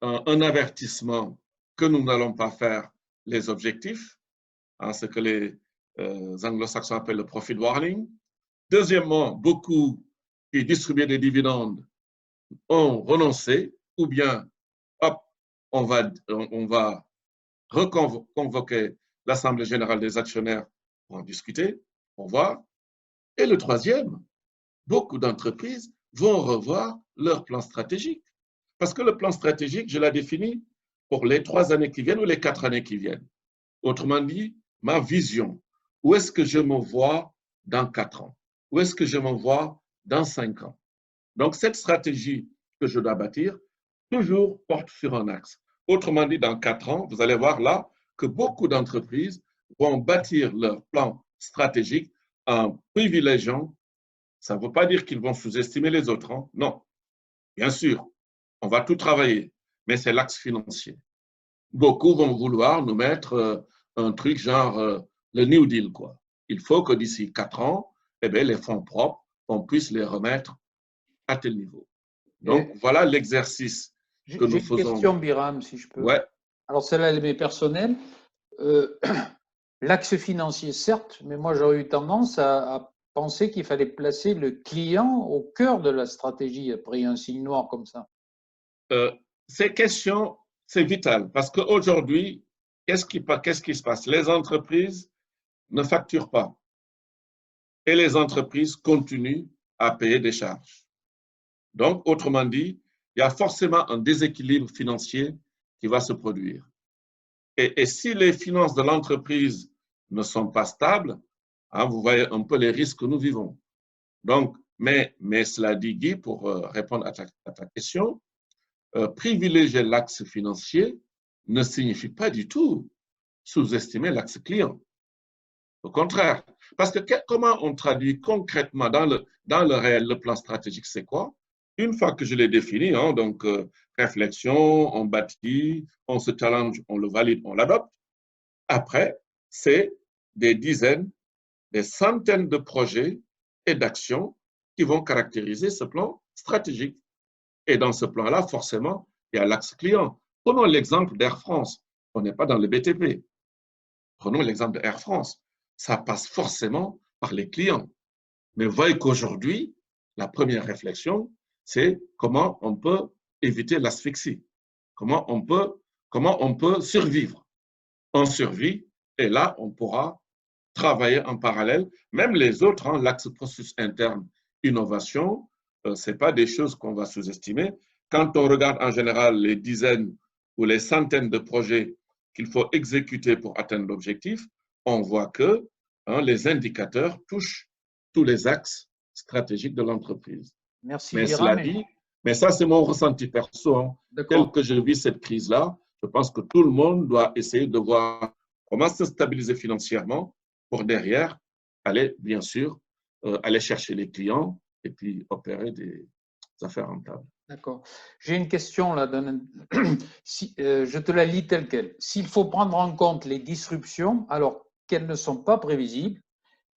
[SPEAKER 2] un avertissement que nous n'allons pas faire les objectifs, hein, ce que les anglo-saxons appellent le profit warning. Deuxièmement, beaucoup qui distribuaient des dividendes ont renoncé, ou bien, hop, on va reconvoquer l'Assemblée générale des actionnaires pour en discuter, pour voir. Et le troisième, beaucoup d'entreprises vont revoir leur plan stratégique. Parce que le plan stratégique, je l'ai défini pour les 3 années qui viennent ou les 4 années qui viennent. Autrement dit, ma vision. Où est-ce que je me vois dans 4 ans? Où est-ce que je me vois dans 5 ans? Donc, cette stratégie que je dois bâtir, toujours porte sur un axe. Autrement dit, dans 4 ans, vous allez voir là que beaucoup d'entreprises vont bâtir leur plan stratégique en privilégiant. Ça ne veut pas dire qu'ils vont sous-estimer les autres. Hein? Non, bien sûr, on va tout travailler, mais c'est l'axe financier. Beaucoup vont vouloir nous mettre un truc genre le New Deal, quoi. Il faut que d'ici 4 ans, eh bien, les fonds propres, on puisse les remettre à tel niveau. Donc, voilà l'exercice que nous faisons.
[SPEAKER 1] J'ai une question, Biram, si je peux.
[SPEAKER 2] Ouais.
[SPEAKER 1] Alors, celle-là, elle est personnelle. L'axe financier, certes, mais moi, j'aurais eu tendance à penser qu'il fallait placer le client au cœur de la stratégie, après un signe noir comme ça.
[SPEAKER 2] Ces questions, c'est vital parce qu'aujourd'hui, qu'est-ce qui se passe? Les entreprises ne facturent pas et les entreprises continuent à payer des charges. Donc, autrement dit, il y a forcément un déséquilibre financier qui va se produire. Et si les finances de l'entreprise ne sont pas stables, hein, vous voyez un peu les risques que nous vivons. Donc, mais cela dit, Guy, pour répondre à ta question, privilégier l'axe financier ne signifie pas du tout sous-estimer l'axe client. Au contraire, parce que comment on traduit concrètement dans le réel le plan stratégique, c'est quoi? Une fois que je l'ai défini, hein, donc réflexion, on bâtit, on se challenge, on le valide, on l'adopte. Après, c'est des dizaines, des centaines de projets et d'actions qui vont caractériser ce plan stratégique. Et dans ce plan-là, forcément, il y a l'axe client. Prenons l'exemple d'Air France. On n'est pas dans le BTP. Prenons l'exemple d'Air France. Ça passe forcément par les clients. Mais voyez qu'aujourd'hui, la première réflexion, c'est comment on peut éviter l'asphyxie. Comment on peut survivre. On survit et là, on pourra travailler en parallèle. Même les autres, hein, l'axe processus interne, innovation, ce n'est pas des choses qu'on va sous-estimer. Quand on regarde en général les dizaines ou les centaines de projets qu'il faut exécuter pour atteindre l'objectif, on voit que les indicateurs touchent tous les axes stratégiques de l'entreprise.
[SPEAKER 1] Merci,
[SPEAKER 2] mais
[SPEAKER 1] Biram.
[SPEAKER 2] Cela dit, mais ça, c'est mon ressenti perso. Hein. Tel que je vis cette crise-là, je pense que tout le monde doit essayer de voir comment se stabiliser financièrement pour derrière aller, bien sûr, aller chercher les clients et puis opérer des affaires rentables.
[SPEAKER 1] D'accord. J'ai une question là. Je te la lis telle quelle. S'il faut prendre en compte les disruptions, alors qu'elles ne sont pas prévisibles,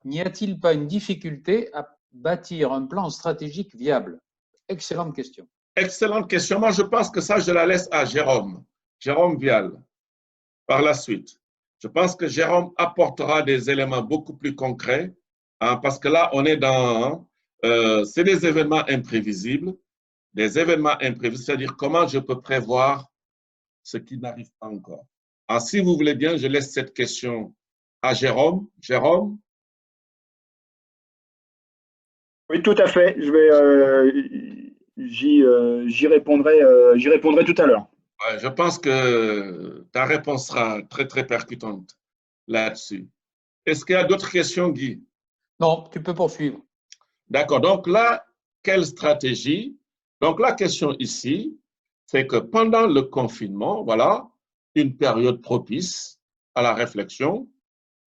[SPEAKER 1] n'y a-t-il pas une difficulté à bâtir un plan stratégique viable? Excellente question.
[SPEAKER 2] Excellente question. Moi, je pense que ça, je la laisse à Jérôme Vial, par la suite. Je pense que Jérôme apportera des éléments beaucoup plus concrets, hein, parce que là, on est dans... c'est des événements imprévisibles. Des événements imprévus, c'est-à-dire comment je peux prévoir ce qui n'arrive pas encore. Alors, si vous voulez bien, je laisse cette question à Jérôme. Jérôme?
[SPEAKER 3] Oui, tout à fait. J'y répondrai tout à l'heure.
[SPEAKER 2] Ouais, je pense que ta réponse sera très, très percutante là-dessus. Est-ce qu'il y a d'autres questions, Guy?
[SPEAKER 1] Non, tu peux poursuivre.
[SPEAKER 2] D'accord. Donc là, quelle stratégie? Donc la question ici, c'est que pendant le confinement, voilà, une période propice à la réflexion,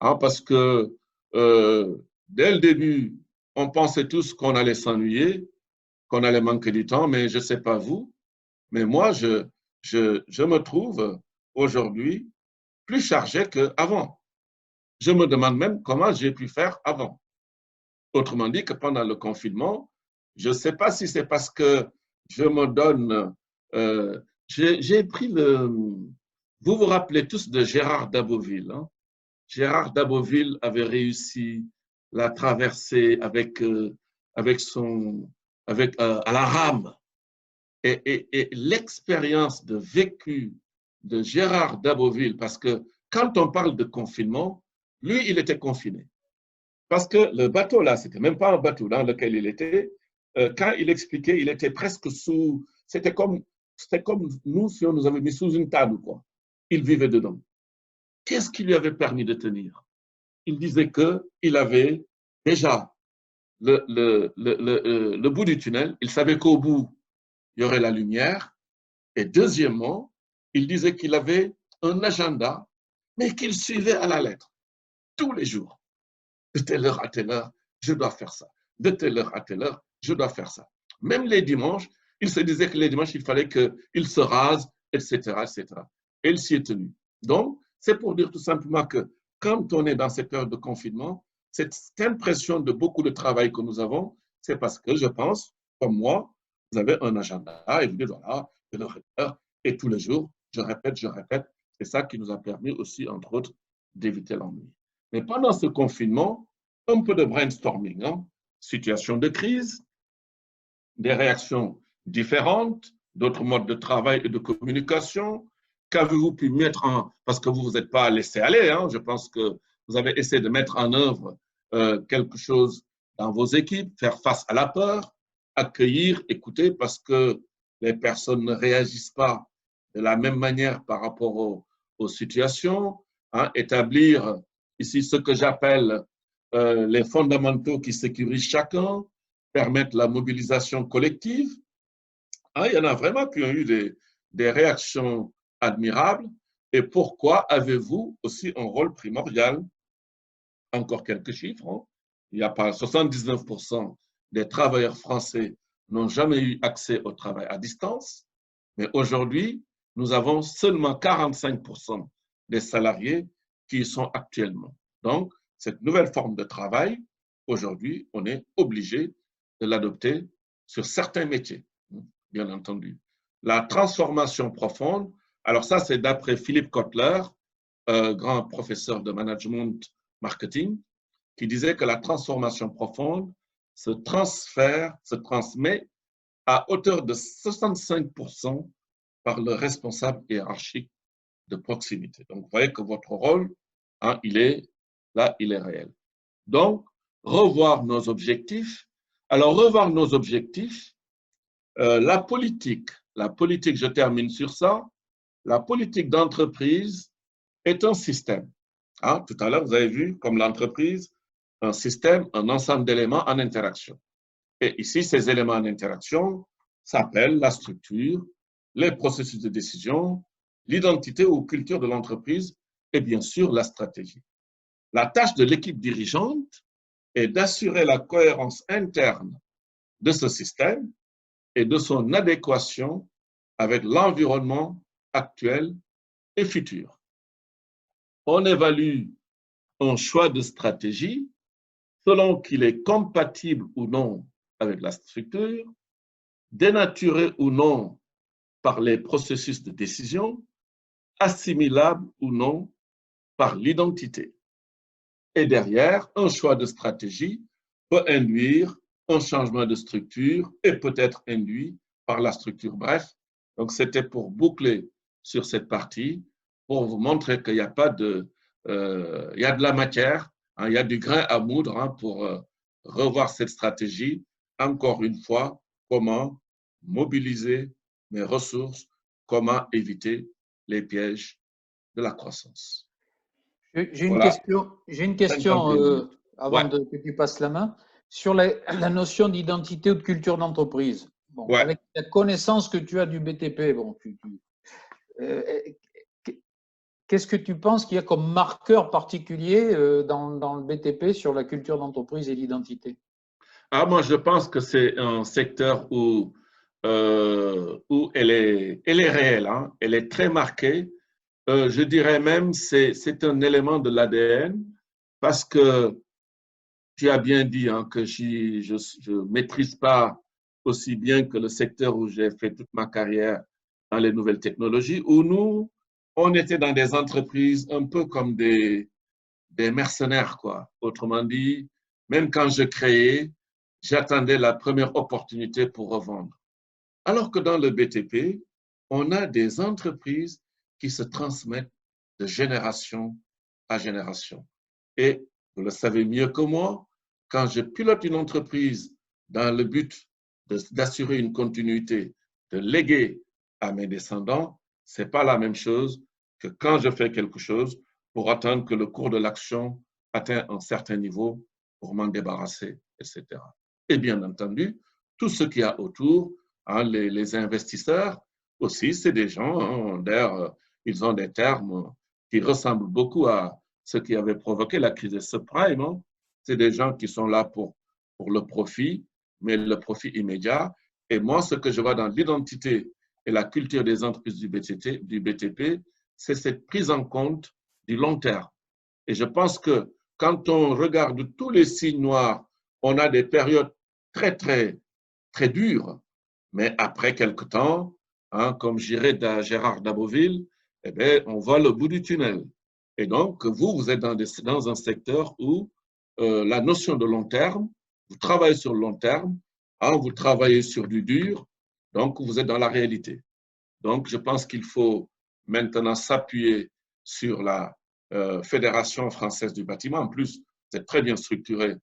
[SPEAKER 2] hein, parce que dès le début, on pensait tous qu'on allait s'ennuyer, qu'on allait manquer du temps, mais je ne sais pas vous, mais moi, je me trouve aujourd'hui plus chargé qu'avant. Je me demande même comment j'ai pu faire avant. Autrement dit que pendant le confinement, je ne sais pas si c'est parce que je me donne... j'ai pris le... Vous vous rappelez tous de Gérard Daboville. Hein? Gérard Daboville avait réussi la traversée avec à la rame. Et l'expérience de vécu de Gérard Daboville, parce que quand on parle de confinement, lui, il était confiné. Parce que le bateau, là, c'était même pas un bateau dans lequel il était. Quand il expliquait, il était presque sous... C'était comme nous, si on nous avait mis sous une table, quoi. Il vivait dedans. Qu'est-ce qui lui avait permis de tenir? Il disait qu'il avait déjà le bout du tunnel. Il savait qu'au bout, il y aurait la lumière. Et deuxièmement, il disait qu'il avait un agenda, mais qu'il suivait à la lettre, tous les jours. De telle heure à telle heure, je dois faire ça. De telle heure à telle heure, je dois faire ça. Même les dimanches, il se disait que les dimanches, il fallait qu'il se rase, etc., etc. Et il s'y est tenu. Donc, c'est pour dire tout simplement que quand on est dans cette période de confinement, cette impression de beaucoup de travail que nous avons, c'est parce que je pense, comme moi, vous avez un agenda et vous dites, voilà, de l'heure à l'heure, et tous les jours, je répète, c'est ça qui nous a permis aussi, entre autres, d'éviter l'ennui. Mais pendant ce confinement, un peu de brainstorming, hein? Situation de crise, des réactions différentes, d'autres modes de travail et de communication. Qu'avez-vous pu mettre en... Parce que vous ne vous êtes pas laissé aller, hein? Je pense que vous avez essayé de mettre en œuvre quelque chose dans vos équipes, faire face à la peur, accueillir, écouter, parce que les personnes ne réagissent pas de la même manière par rapport aux situations, hein? Établir ici ce que j'appelle les fondamentaux qui sécurisent chacun, permettre la mobilisation collective. Ah, il y en a vraiment qui ont eu des réactions admirables. Et pourquoi avez-vous aussi un rôle primordial? Encore quelques chiffres. Hein. Il n'y a pas 79% des travailleurs français n'ont jamais eu accès au travail à distance. Mais aujourd'hui, nous avons seulement 45% des salariés qui y sont actuellement. Donc, cette nouvelle forme de travail, aujourd'hui, on est obligé de l'adopter sur certains métiers, bien entendu. La transformation profonde, alors ça, c'est d'après Philippe Kotler, grand professeur de management marketing, qui disait que la transformation profonde se transmet à hauteur de 65% par le responsable hiérarchique de proximité. Donc, vous voyez que votre rôle, hein, il est réel. Donc, revoir nos objectifs. Alors, revoir nos objectifs, la politique, je termine sur ça, la politique d'entreprise est un système. Hein, tout à l'heure, vous avez vu, comme l'entreprise, un système, un ensemble d'éléments en interaction. Et ici, ces éléments en interaction s'appellent la structure, les processus de décision, l'identité ou culture de l'entreprise et bien sûr la stratégie. La tâche de l'équipe dirigeante est d'assurer la cohérence interne de ce système et de son adéquation avec l'environnement actuel et futur. On évalue un choix de stratégie selon qu'il est compatible ou non avec la structure, dénaturé ou non par les processus de décision, assimilable ou non par l'identité. Et derrière, un choix de stratégie peut induire un changement de structure et peut-être induit par la structure. Bref, donc c'était pour boucler sur cette partie, pour vous montrer qu'il n'y a pas de... il y a de la matière, hein, il y a du grain à moudre hein, pour revoir cette stratégie. Encore une fois, comment mobiliser mes ressources, comment éviter les pièges de la croissance.
[SPEAKER 1] J'ai une question avant que tu passes la main sur la notion d'identité ou de culture d'entreprise. Bon, avec la connaissance que tu as du BTP, bon, qu'est-ce que tu penses qu'il y a comme marqueur particulier dans le BTP sur la culture d'entreprise et l'identité?
[SPEAKER 2] Ah, moi, je pense que c'est un secteur où elle est réelle, hein, elle est très marquée. Je dirais même que c'est un élément de l'ADN parce que tu as bien dit hein, que je ne maîtrise pas aussi bien que le secteur où j'ai fait toute ma carrière dans les nouvelles technologies, où nous, on était dans des entreprises un peu comme des mercenaires, quoi. Autrement dit, même quand je créais, j'attendais la première opportunité pour revendre. Alors que dans le BTP, on a des entreprises qui se transmettent de génération à génération. Et vous le savez mieux que moi, quand je pilote une entreprise dans le but d'assurer une continuité, de léguer à mes descendants, ce n'est pas la même chose que quand je fais quelque chose pour attendre que le cours de l'action atteigne un certain niveau pour m'en débarrasser, etc. Et bien entendu, tout ce qu'il y a autour, hein, les investisseurs aussi, c'est des gens, hein, d'ailleurs, ils ont des termes qui ressemblent beaucoup à ce qui avait provoqué la crise des subprimes. Hein. C'est des gens qui sont là pour le profit, mais le profit immédiat. Et moi, ce que je vois dans l'identité et la culture des entreprises du BTP, c'est cette prise en compte du long terme. Et je pense que quand on regarde tous les signes noirs, on a des périodes très, très, très dures. Mais après quelque temps, hein, comme j'irais de Gérard Daboville, eh bien, on voit le bout du tunnel. Et donc, vous êtes dans un secteur où la notion de long terme, vous travaillez sur le long terme, hein, vous travaillez sur du dur, donc vous êtes dans la réalité. Donc, je pense qu'il faut maintenant s'appuyer sur la Fédération française du bâtiment. En plus, c'est très bien structuré.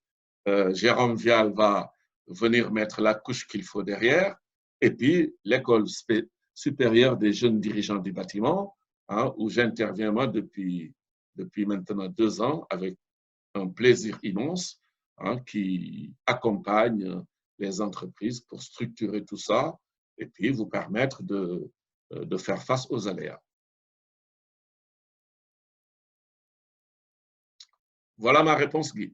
[SPEAKER 2] Jérôme Vial va venir mettre la couche qu'il faut derrière. Et puis, l'école supérieure des jeunes dirigeants du bâtiment, hein, où j'interviens moi depuis maintenant 2 ans avec un plaisir immense, hein, qui accompagne les entreprises pour structurer tout ça et puis vous permettre de faire face aux aléas. Voilà ma réponse, Guy.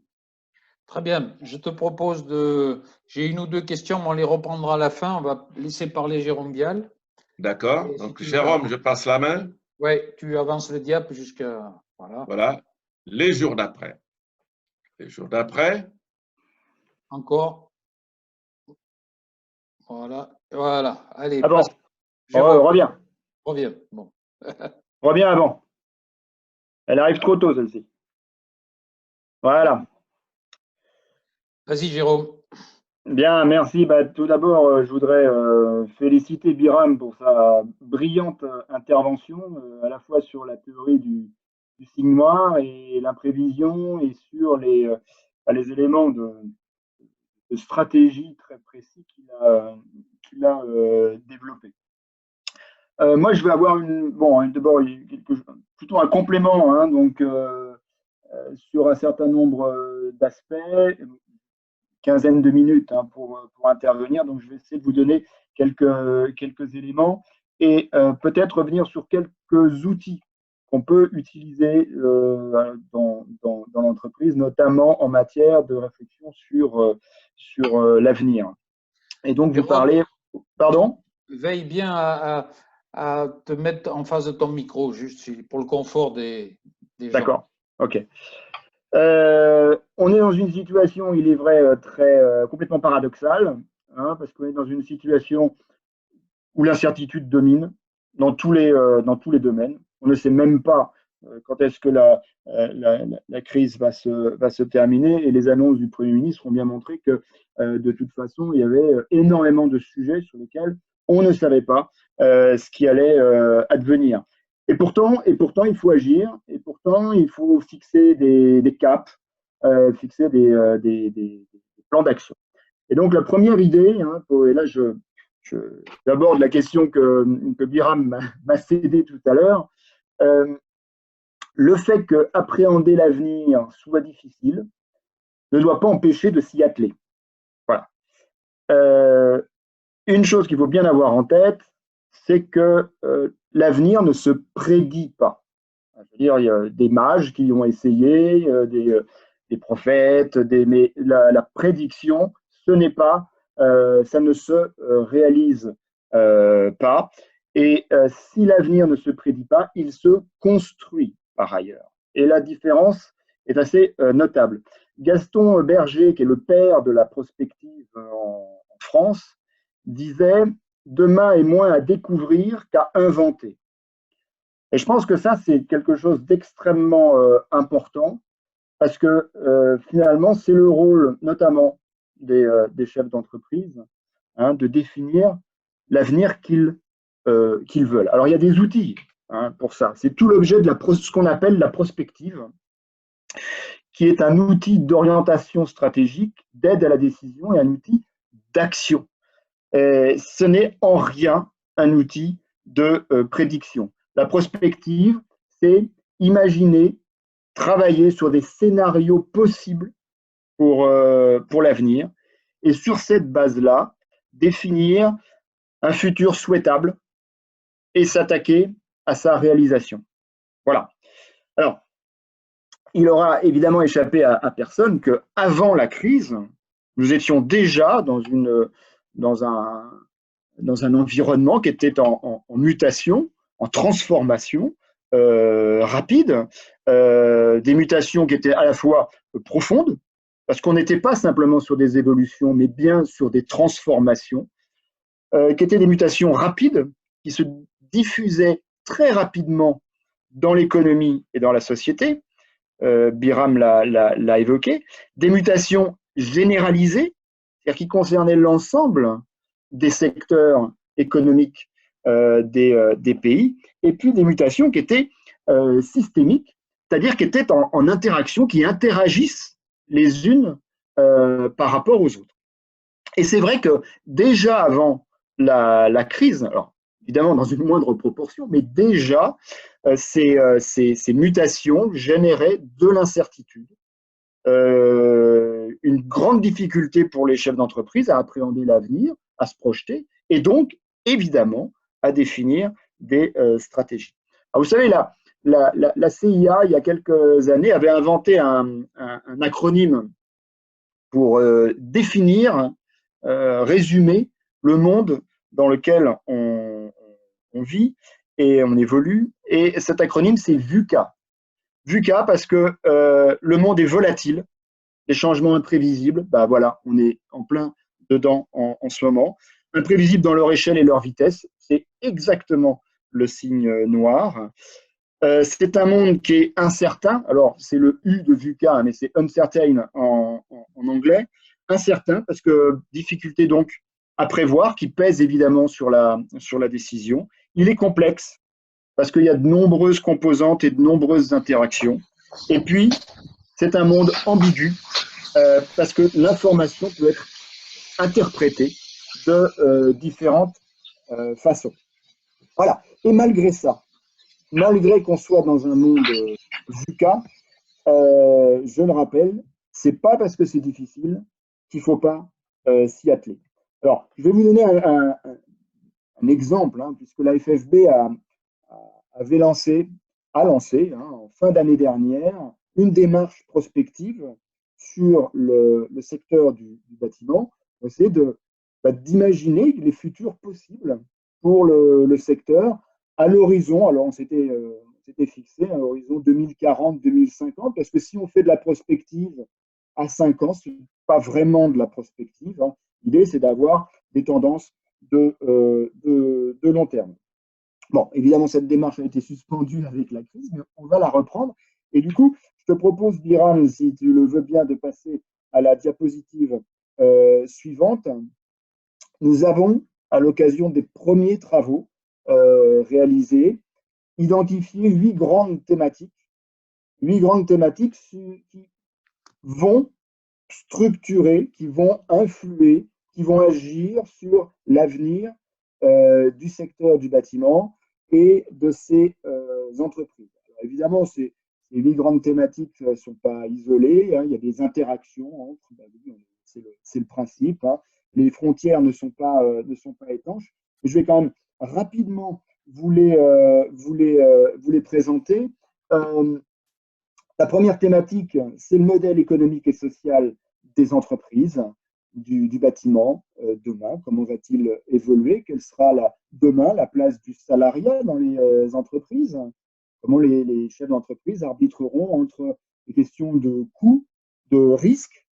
[SPEAKER 1] Très bien. Je te propose de… J'ai 1 ou 2 questions, mais on les reprendra à la fin. On va laisser parler Jérôme Vial.
[SPEAKER 2] D'accord. Donc, Jérôme, je passe la main.
[SPEAKER 1] Oui, tu avances le diapo jusqu'à… Voilà.
[SPEAKER 2] Voilà. Les jours d'après. Les jours d'après.
[SPEAKER 1] Encore. Voilà. Voilà. Allez,
[SPEAKER 3] Ah bon,
[SPEAKER 1] passe. Jérôme,
[SPEAKER 3] reviens.
[SPEAKER 1] reviens. Bon.
[SPEAKER 3] Reviens avant. Elle arrive trop tôt, celle-ci. Voilà.
[SPEAKER 1] Vas-y, Jérôme.
[SPEAKER 3] Bien, merci. Bah, tout d'abord, je voudrais féliciter Biram pour sa brillante intervention, à la fois sur la théorie du signe noir et l'imprévision et sur les éléments de stratégie très précis qu'il a développés. Moi, je vais avoir d'abord plutôt un complément, hein, donc sur un certain nombre d'aspects, quinzaine de minutes, hein, pour intervenir. Donc, je vais essayer de vous donner quelques éléments et peut-être revenir sur quelques outils qu'on peut utiliser dans l'entreprise, notamment en matière de réflexion sur l'avenir. Et donc, vous parlez… Pardon ?
[SPEAKER 1] Veille bien à te mettre en face de ton micro, juste pour le confort des gens.
[SPEAKER 3] D'accord, ok. On est dans une situation, il est vrai, complètement paradoxale, hein, parce qu'on est dans une situation où l'incertitude domine dans tous les domaines. On ne sait même pas quand est-ce que la crise va se terminer, et les annonces du Premier ministre ont bien montré que de toute façon, il y avait énormément de sujets sur lesquels on ne savait pas ce qui allait advenir. Et pourtant, il faut agir, et pourtant, il faut fixer des caps, fixer des plans d'action. Et donc, la première idée, hein, et là, j'aborde la question que Biram m'a cédée tout à l'heure, le fait qu'appréhender l'avenir soit difficile ne doit pas empêcher de s'y atteler. Voilà. Une chose qu'il faut bien avoir en tête, c'est que l'avenir ne se prédit pas. C'est-à-dire, il y a des mages qui ont essayé, des prophètes, mais la prédiction, ce n'est pas, ça ne se réalise pas. Et si l'avenir ne se prédit pas, il se construit par ailleurs. Et la différence est assez notable. Gaston Berger, qui est le père de la prospective en France, disait « Demain est moins à découvrir qu'à inventer ». Et je pense que ça, c'est quelque chose d'extrêmement important, parce que finalement, c'est le rôle notamment des chefs d'entreprise, hein, de définir l'avenir qu'ils veulent. Alors, il y a des outils, hein, pour ça. C'est tout l'objet de ce qu'on appelle la prospective, qui est un outil d'orientation stratégique, d'aide à la décision et un outil d'action. Ce n'est en rien un outil de prédiction. La prospective, c'est imaginer, travailler sur des scénarios possibles pour l'avenir et sur cette base-là, définir un futur souhaitable et s'attaquer à sa réalisation. Voilà. Alors, il aura évidemment échappé à personne qu'avant la crise, nous étions déjà dans un environnement qui était en mutation, en transformation rapide, des mutations qui étaient à la fois profondes, parce qu'on n'était pas simplement sur des évolutions, mais bien sur des transformations, qui étaient des mutations rapides, qui se diffusaient très rapidement dans l'économie et dans la société. Biram l'a évoqué, des mutations généralisées, c'est-à-dire qui concernaient l'ensemble des secteurs économiques des pays, et puis des mutations qui étaient systémiques, c'est-à-dire qui étaient en interaction, qui interagissent les unes par rapport aux autres. Et c'est vrai que déjà avant la crise, alors évidemment dans une moindre proportion, mais déjà ces mutations généraient de l'incertitude, une grande difficulté pour les chefs d'entreprise à appréhender l'avenir, à se projeter, et donc évidemment à définir des stratégies. Alors, vous savez, la CIA, il y a quelques années, avait inventé un acronyme pour définir, résumer le monde dans lequel on vit et on évolue. Et cet acronyme, c'est VUCA. VUCA parce que le monde est volatile, les changements imprévisibles, bah voilà, on est en plein dedans en ce moment. Imprévisibles dans leur échelle et leur vitesse, c'est exactement le signe noir. C'est un monde qui est incertain, alors c'est le U de VUCA, mais c'est uncertain en anglais, incertain parce que difficulté donc à prévoir, qui pèse évidemment sur la décision. Il est complexe parce qu'il y a de nombreuses composantes et de nombreuses interactions. Et puis, c'est un monde ambigu parce que l'information peut être interprétée de différentes façons. Voilà. Et malgré ça, malgré qu'on soit dans un monde VUCA, je le rappelle, c'est pas parce que c'est difficile qu'il ne faut pas s'y atteler. Alors, je vais vous donner un exemple, hein, puisque la FFB a lancé en fin d'année dernière une démarche prospective sur le secteur du bâtiment pour essayer d'imaginer les futurs possibles pour le secteur à l'horizon. Alors, on s'était fixé à l'horizon 2040-2050, parce que si on fait de la prospective à 5 ans, ce n'est pas vraiment de la prospective. Hein. L'idée, c'est d'avoir des tendances de long terme. Bon, évidemment, cette démarche a été suspendue avec la crise, mais on va la reprendre. Et du coup, je te propose, Biram, si tu le veux bien, de passer à la diapositive suivante. Nous avons, à l'occasion des premiers travaux réalisés, identifié 8 grandes thématiques qui vont structurer, qui vont influer, qui vont agir sur l'avenir du secteur du bâtiment et de ses entreprises. Alors, évidemment, ces 8 grandes thématiques ne sont pas isolées, hein, il y a des interactions entre, c'est le principe, hein, les frontières ne sont pas étanches. Je vais quand même rapidement vous les présenter. La première thématique, c'est le modèle économique et social des entreprises, du bâtiment demain. Comment va-t-il évoluer? Quelle sera demain la place du salariat dans les entreprises? Comment les chefs d'entreprise arbitreront entre les questions de coûts, de risques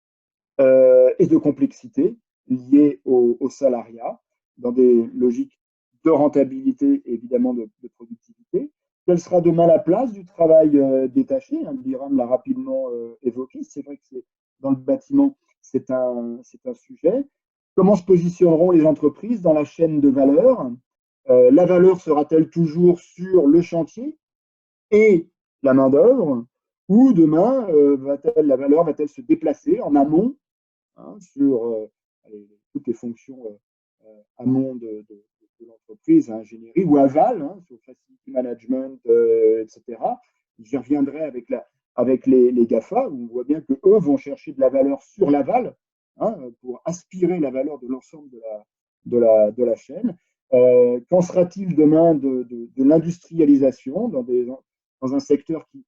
[SPEAKER 3] et de complexité liées au salariat dans des logiques de rentabilité et évidemment de productivité. Quelle sera demain la place du travail détaché? Biram l'a rapidement évoqué. C'est vrai que dans le bâtiment, c'est un sujet. Comment se positionneront les entreprises dans la chaîne de valeur? La valeur sera-t-elle toujours sur le chantier et la main-d'œuvre, Ou demain, la valeur va-t-elle se déplacer en amont, hein, sur toutes les fonctions amont de l'entreprise, ingénierie, ou aval, hein, sur facility management, etc. J'y reviendrai avec les GAFA, où on voit bien qu'eux vont chercher de la valeur sur l'aval, hein, pour aspirer la valeur de l'ensemble de la chaîne. Qu'en sera-t-il demain de l'industrialisation dans un secteur qui,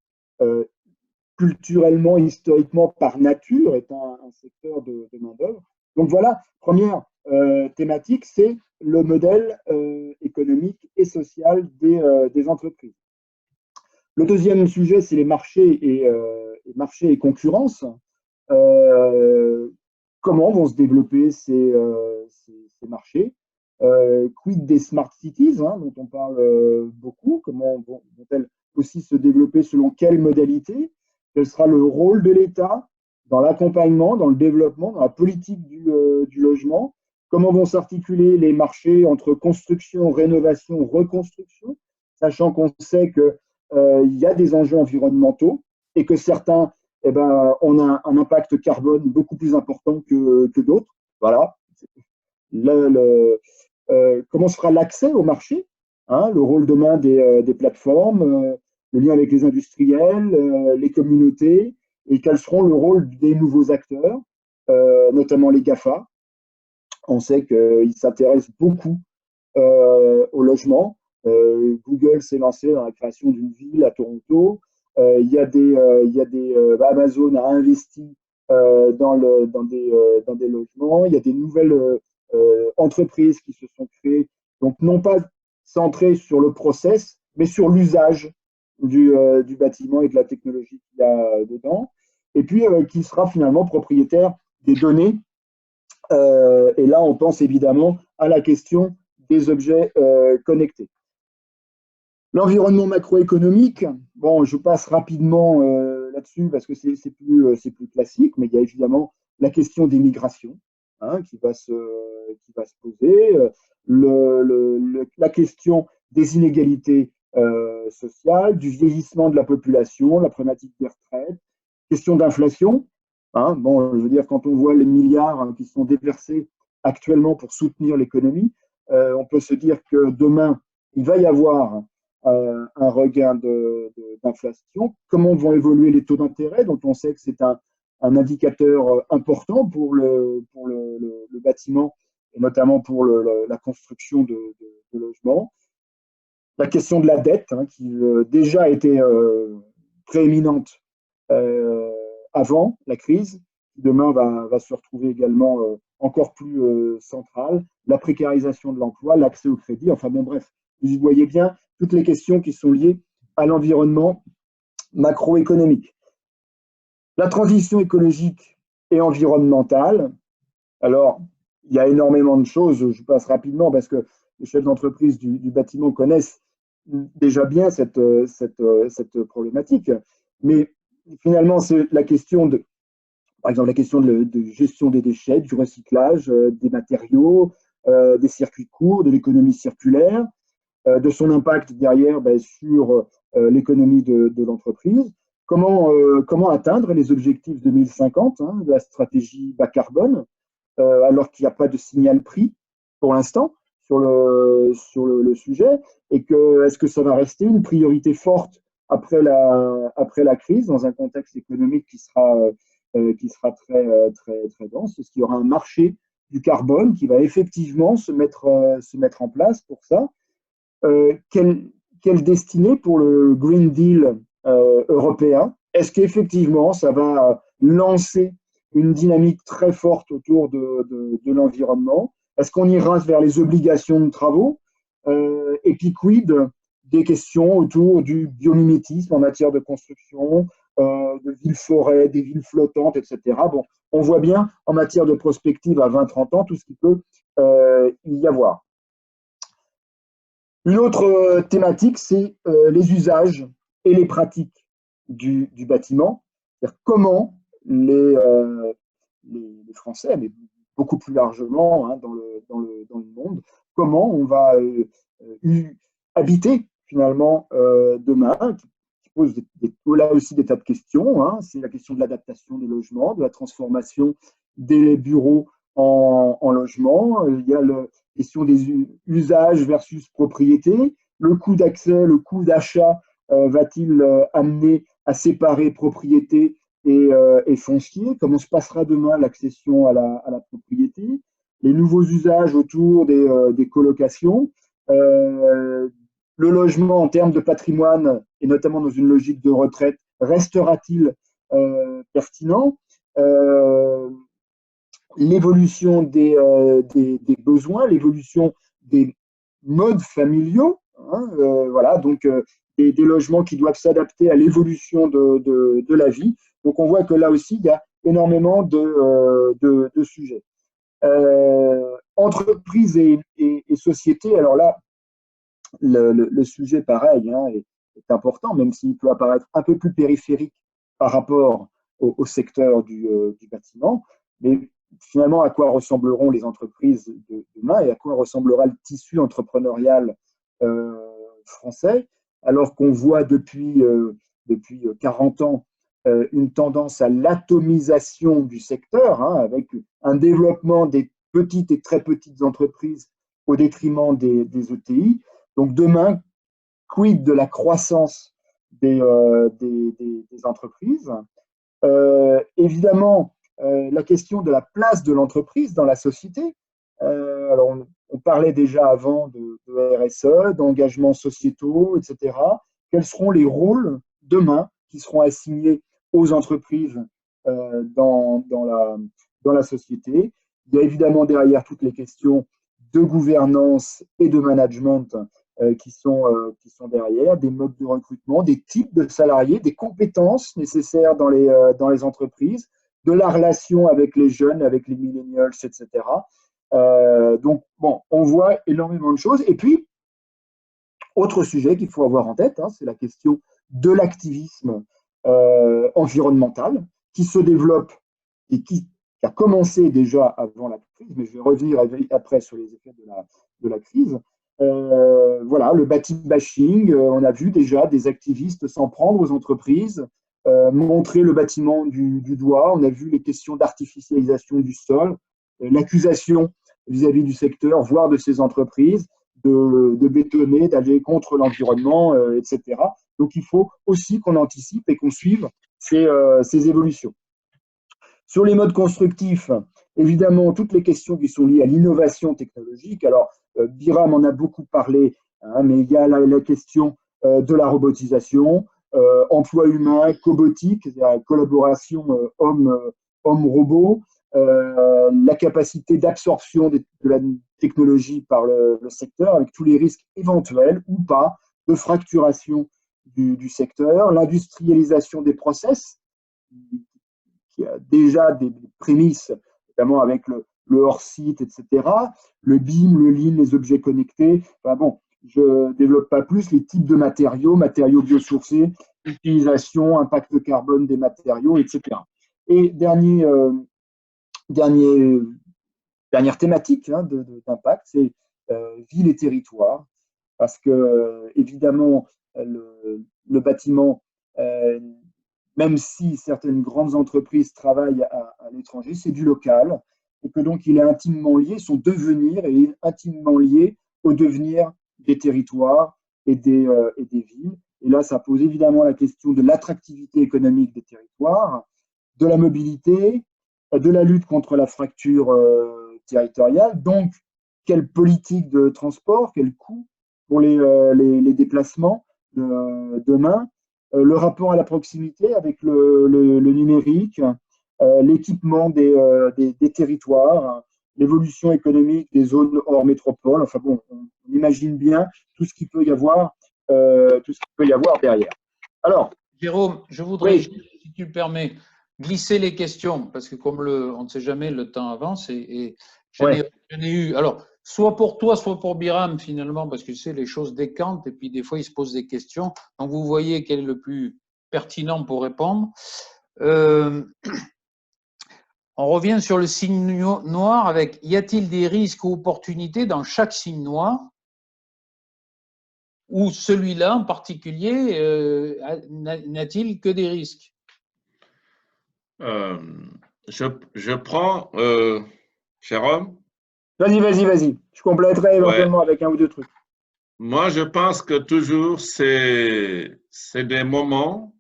[SPEAKER 3] culturellement, historiquement, par nature, est un secteur de main-d'œuvre? Donc voilà, première thématique, c'est le modèle économique et social des entreprises. Le deuxième sujet, c'est les marchés et concurrence. Comment vont se développer ces marchés? Quid des smart cities, hein, dont on parle beaucoup? Comment vont-elles aussi se développer, selon quelles modalités? Quel sera le rôle de l'État dans l'accompagnement, dans le développement, dans la politique du logement? Comment vont s'articuler les marchés entre construction, rénovation, reconstruction, sachant qu'on sait qu'il y a des enjeux environnementaux et que certains ont un impact carbone beaucoup plus important que d'autres. Voilà. Comment sera l'accès au marché, hein, le rôle demain des plateformes, le lien avec les industriels, les communautés, et quels seront le rôle des nouveaux acteurs, notamment les GAFA. On sait qu'ils s'intéressent beaucoup au logement. Google s'est lancé dans la création d'une ville à Toronto. Amazon a investi dans des logements. Il y a des nouvelles entreprises qui se sont créées, donc non pas centrées sur le process, mais sur l'usage du bâtiment et de la technologie qu'il y a dedans. Et puis, qui sera finalement propriétaire des données. Et là, on pense évidemment à la question des objets connectés. L'environnement macroéconomique, bon, je passe rapidement là-dessus parce que c'est plus classique, mais il y a évidemment la question des migrations, hein, qui va se poser, la question des inégalités sociales, du vieillissement de la population, la problématique des retraites, question d'inflation. Hein, bon, je veux dire, quand on voit les milliards qui sont déversés actuellement pour soutenir l'économie, on peut se dire que demain, il va y avoir un regain d'inflation. Comment vont évoluer les taux d'intérêt, dont on sait que c'est un indicateur important pour le bâtiment, et notamment pour la construction de logements. La question de la dette, hein, qui déjà était prééminente avant la crise, qui demain va se retrouver également encore plus centrale, la précarisation de l'emploi, l'accès au crédit, enfin bon, bref, vous y voyez bien toutes les questions qui sont liées à l'environnement macroéconomique. La transition écologique et environnementale, alors, il y a énormément de choses, je passe rapidement parce que les chefs d'entreprise du bâtiment connaissent déjà bien cette problématique, mais finalement, c'est la question par exemple, la question de gestion des déchets, du recyclage, des matériaux, des circuits courts, de l'économie circulaire, de son impact derrière sur l'économie de l'entreprise. Comment atteindre les objectifs 2050, hein, de la stratégie bas carbone, alors qu'il n'y a pas de signal prix pour l'instant sur le sujet, et est-ce que ça va rester une priorité forte après la crise, dans un contexte économique qui sera très dense? Est-ce qu'il y aura un marché du carbone qui va effectivement se mettre en place pour ça? Quelle destinée pour le Green Deal européen? Est-ce qu'effectivement ça va lancer une dynamique très forte autour de l'environnement? Est-ce qu'on ira vers les obligations de travaux? Et puis quid des questions autour du biomimétisme en matière de construction, de villes-forêts, des villes flottantes, etc. Bon, on voit bien en matière de prospective à 20-30 ans tout ce qu'il peut y avoir. Une autre thématique, c'est les usages et les pratiques du bâtiment. C'est-à-dire comment les Français, mais beaucoup plus largement, hein, dans le monde, comment on va habiter finalement demain, qui pose là aussi des tas de questions, hein. C'est la question de l'adaptation des logements, de la transformation des bureaux en logements. Il y a la question des usages versus propriété. Le coût d'accès, le coût d'achat va-t-il amener à séparer propriété et foncier? Comment se passera demain l'accession à la propriété? Les nouveaux usages autour des colocations. Le logement en termes de patrimoine, et notamment dans une logique de retraite, restera-t-il pertinent? L'évolution des besoins, l'évolution des modes familiaux, hein, voilà, donc des logements qui doivent s'adapter à l'évolution de la vie. Donc on voit que là aussi, il y a énormément de sujets. Entreprises et sociétés, alors là, le sujet, pareil, hein, est important, même s'il peut apparaître un peu plus périphérique par rapport au secteur du bâtiment. Mais finalement, à quoi ressembleront les entreprises de demain et à quoi ressemblera le tissu entrepreneurial français, alors qu'on voit depuis 40 ans une tendance à l'atomisation du secteur, hein, avec un développement des petites et très petites entreprises au détriment des ETI. Donc demain, quid de la croissance des entreprises? Évidemment, la question de la place de l'entreprise dans la société. Alors on parlait déjà avant de RSE, d'engagements sociétaux, etc. Quels seront les rôles demain qui seront assignés aux entreprises dans la société? Il y a évidemment derrière toutes les questions de gouvernance et de management qui sont derrière, des modes de recrutement, des types de salariés, des compétences nécessaires dans les entreprises, de la relation avec les jeunes, avec les millennials, etc. Donc, bon, on voit énormément de choses. Et puis, autre sujet qu'il faut avoir en tête, hein, c'est la question de l'activisme environnemental qui se développe et qui a commencé déjà avant la crise, mais je vais revenir après sur les effets de la crise. Voilà, le bâti-bashing, on a vu déjà des activistes s'en prendre aux entreprises, montrer le bâtiment du doigt, on a vu les questions d'artificialisation du sol, l'accusation vis-à-vis du secteur, voire de ces entreprises, de bétonner, d'aller contre l'environnement, etc. Donc il faut aussi qu'on anticipe et qu'on suive ces évolutions. Sur les modes constructifs, évidemment, toutes les questions qui sont liées à l'innovation technologique. Alors, Biram en a beaucoup parlé, hein, mais il y a la question de la robotisation, emploi humain, cobotique, la collaboration homme-robot, la capacité d'absorption de la technologie par le secteur, avec tous les risques éventuels ou pas de fracturation du secteur, l'industrialisation des process, qui a déjà des prémices, notamment avec le hors-site, etc. Le BIM, le Lean, les objets connectés. Enfin bon, je ne développe pas plus les types de matériaux biosourcés, utilisation, impact carbone des matériaux, etc. Et dernière thématique hein, d'impact, c'est ville et territoire. Parce que, évidemment, le bâtiment, même si certaines grandes entreprises travaillent à l'étranger, c'est du local et que donc il est intimement lié, son devenir est intimement lié au devenir des territoires et des villes. Et là, ça pose évidemment la question de l'attractivité économique des territoires, de la mobilité, de la lutte contre la fracture territoriale. Donc, quelle politique de transport, quel coût pour les déplacements demain, le rapport à la proximité avec le numérique, l'équipement des territoires, l'évolution économique des zones hors métropole. Enfin bon, on imagine bien tout ce qu'il peut y avoir, derrière. Alors,
[SPEAKER 1] Jérôme, je voudrais,
[SPEAKER 3] oui.
[SPEAKER 1] si tu le permets, glisser les questions, parce que comme on ne sait jamais, le temps avance et j'en ai eu. Alors, soit pour toi, soit pour Biram, finalement, parce que tu sais, les choses décantent et puis des fois, ils se posent des questions. Donc, vous voyez quel est le plus pertinent pour répondre. On revient sur le signe noir avec y a-t-il des risques ou opportunités dans chaque signe noir? ou celui-là en particulier n'a-t-il que des risques?
[SPEAKER 2] Je prends, Jérôme.
[SPEAKER 3] Vas-y. Je compléterai
[SPEAKER 2] Ouais.
[SPEAKER 3] éventuellement avec un ou deux trucs.
[SPEAKER 2] Moi, je pense que toujours, c'est des moments,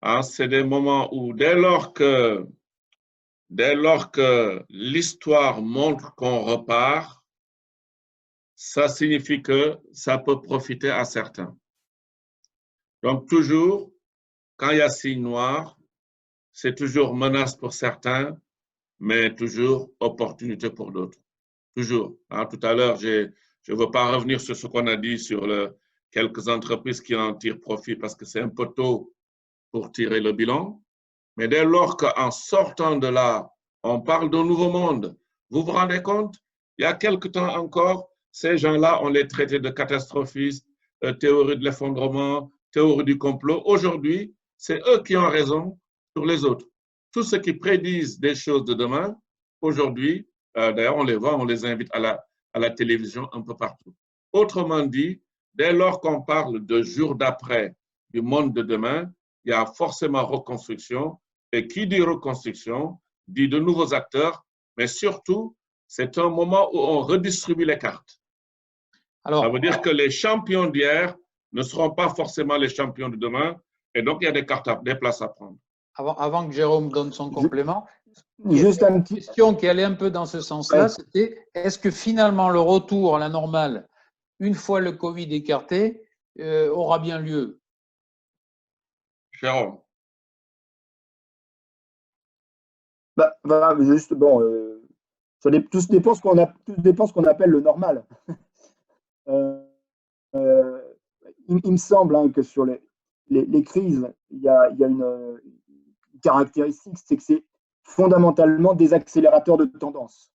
[SPEAKER 2] hein, c'est des moments où dès lors que l'histoire montre qu'on repart, ça signifie que ça peut profiter à certains. Donc, toujours, quand il y a signe noir, c'est toujours menace pour certains, mais toujours opportunité pour d'autres. Toujours. Hein, tout à l'heure, je ne veux pas revenir sur ce qu'on a dit sur quelques entreprises qui en tirent profit parce que c'est un peu tôt pour tirer le bilan. Mais dès lors qu'en sortant de là, on parle d'un nouveau monde, vous vous rendez compte? Il y a quelque temps encore, ces gens-là, on les traitait de catastrophistes, théorie de l'effondrement, théorie du complot. Aujourd'hui, c'est eux qui ont raison sur les autres. Tous ceux qui prédisent des choses de demain, aujourd'hui, d'ailleurs, on les voit, on les invite à la télévision un peu partout. Autrement dit, dès lors qu'on parle de jour d'après, du monde de demain, il y a forcément reconstruction. Et qui dit reconstruction, dit de nouveaux acteurs, mais surtout, c'est un moment où on redistribue les cartes. Alors, ça veut dire que les champions d'hier ne seront pas forcément les champions de demain, et donc il y a des places à prendre.
[SPEAKER 1] Avant que Jérôme donne son complément,
[SPEAKER 3] juste une
[SPEAKER 1] question qui allait un peu dans ce sens-là, c'était est-ce que finalement le retour à la normale, une fois le Covid écarté, aura bien lieu?
[SPEAKER 2] Jérôme.
[SPEAKER 3] Juste, bon, tout dépend ce qu'on appelle le normal. Il me semble hein, que sur les crises, il y a une caractéristique, c'est que c'est fondamentalement des accélérateurs de tendance.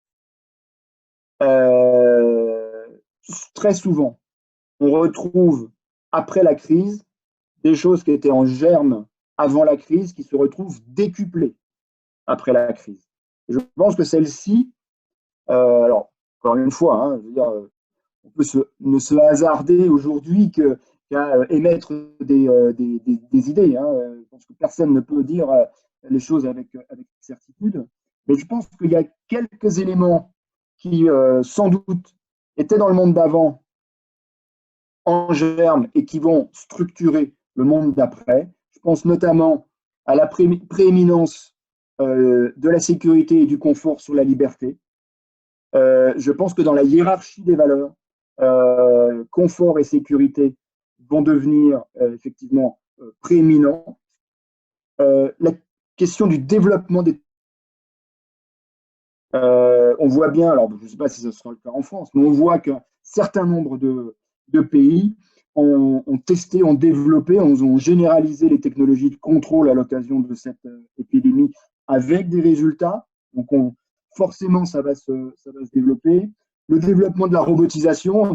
[SPEAKER 3] Très souvent, on retrouve après la crise des choses qui étaient en germe avant la crise qui se retrouvent décuplées après la crise. Et je pense que celle-ci, alors encore une fois, hein, je veux dire, on peut ne se hasarder aujourd'hui qu'à émettre des idées. Hein. Je pense que personne ne peut dire les choses avec certitude. Mais je pense qu'il y a quelques éléments qui, sans doute, étaient dans le monde d'avant en germe et qui vont structurer le monde d'après. Je pense notamment à la prééminence de la sécurité et du confort sur la liberté. Je pense que dans la hiérarchie des valeurs, confort et sécurité vont devenir effectivement prééminents. La question du développement des on voit bien, alors je ne sais pas si ce sera le cas en France, mais on voit qu'un certain nombre de pays ont testé, ont développé, ont généralisé les technologies de contrôle à l'occasion de cette épidémie avec des résultats. Donc forcément, ça va se développer. Le développement de la robotisation,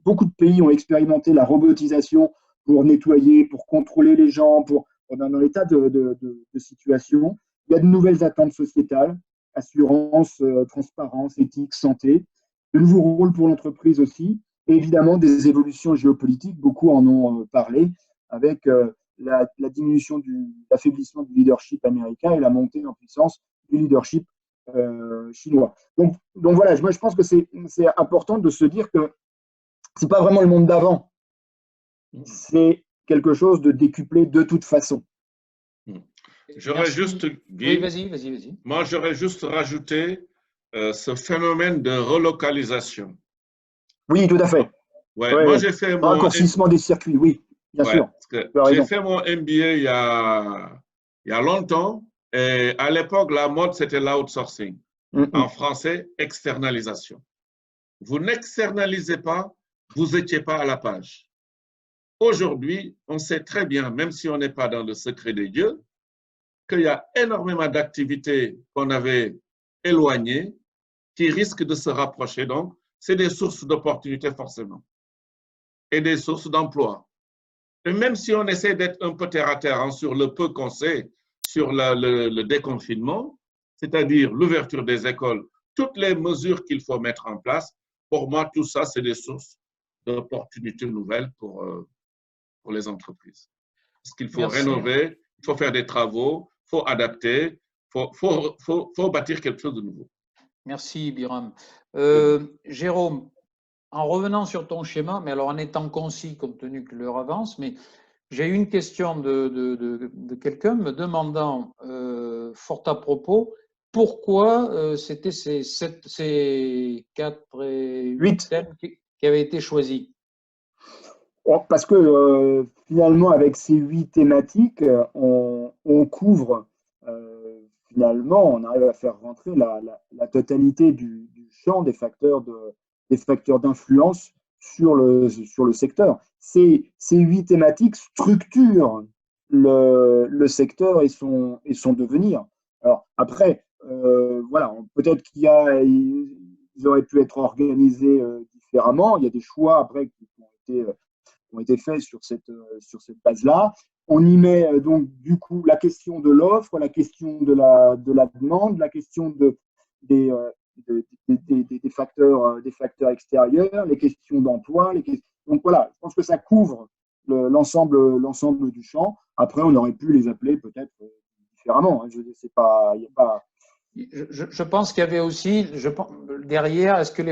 [SPEAKER 3] beaucoup de pays ont expérimenté la robotisation pour nettoyer, pour contrôler les gens, dans des tas de situations. Il y a de nouvelles attentes sociétales, assurance, transparence, éthique, santé, de nouveaux rôles pour l'entreprise aussi, et évidemment des évolutions géopolitiques, beaucoup en ont parlé, avec la diminution l'affaiblissement du leadership américain et la montée en puissance du leadership chinois. Donc voilà, moi je pense que c'est important de se dire que ce n'est pas vraiment le monde d'avant, c'est quelque chose de décuplé de toute façon.
[SPEAKER 2] J'aurais juste, Guy,
[SPEAKER 1] oui, vas-y.
[SPEAKER 2] Moi, j'aurais juste rajouté ce phénomène de relocalisation.
[SPEAKER 3] Oui, tout à fait.
[SPEAKER 2] Ouais, moi, j'ai fait mon
[SPEAKER 3] raccourcissement des circuits, oui, bien sûr.
[SPEAKER 2] J'ai fait mon MBA il y a longtemps, et à l'époque, la mode, c'était l'outsourcing. En français, externalisation. Vous n'externalisez pas, vous n'étiez pas à la page. Aujourd'hui, on sait très bien, même si on n'est pas dans le secret des dieux, qu'il y a énormément d'activités qu'on avait éloignées qui risquent de se rapprocher. Donc, c'est des sources d'opportunités forcément et des sources d'emploi. Et même si on essaie d'être un peu terre à terre hein, sur le peu qu'on sait sur le déconfinement, c'est-à-dire l'ouverture des écoles, toutes les mesures qu'il faut mettre en place, pour moi, tout ça, c'est des sources d'opportunités nouvelles pour les entreprises. Parce qu'il faut
[SPEAKER 1] Merci.
[SPEAKER 2] rénover, il faut faire des travaux, il faut adapter, il faut bâtir quelque chose de nouveau.
[SPEAKER 1] Merci, Biram. Jérôme, en revenant sur ton schéma, mais alors en étant concis compte tenu que l'heure avance, mais j'ai eu une question de quelqu'un me demandant, fort à propos, pourquoi c'était ces 4 et 8 thèmes qui avaient été choisis.
[SPEAKER 3] Parce que finalement, avec ces 8 thématiques, on couvre, finalement, on arrive à faire rentrer la totalité du champ des facteurs d'influence sur le secteur. Ces 8 thématiques structurent le secteur et son devenir. Alors après, voilà, peut-être ils auraient pu être organisés différemment. Il y a des choix après qui ont été faits sur cette base-là. On y met donc du coup la question de l'offre, la question de la demande, la question des facteurs extérieurs, les questions d'emploi. Donc voilà, je pense que ça couvre l'ensemble du champ. Après, on aurait pu les appeler peut-être différemment. Hein.
[SPEAKER 1] Je pense qu'il y avait aussi, derrière, est-ce que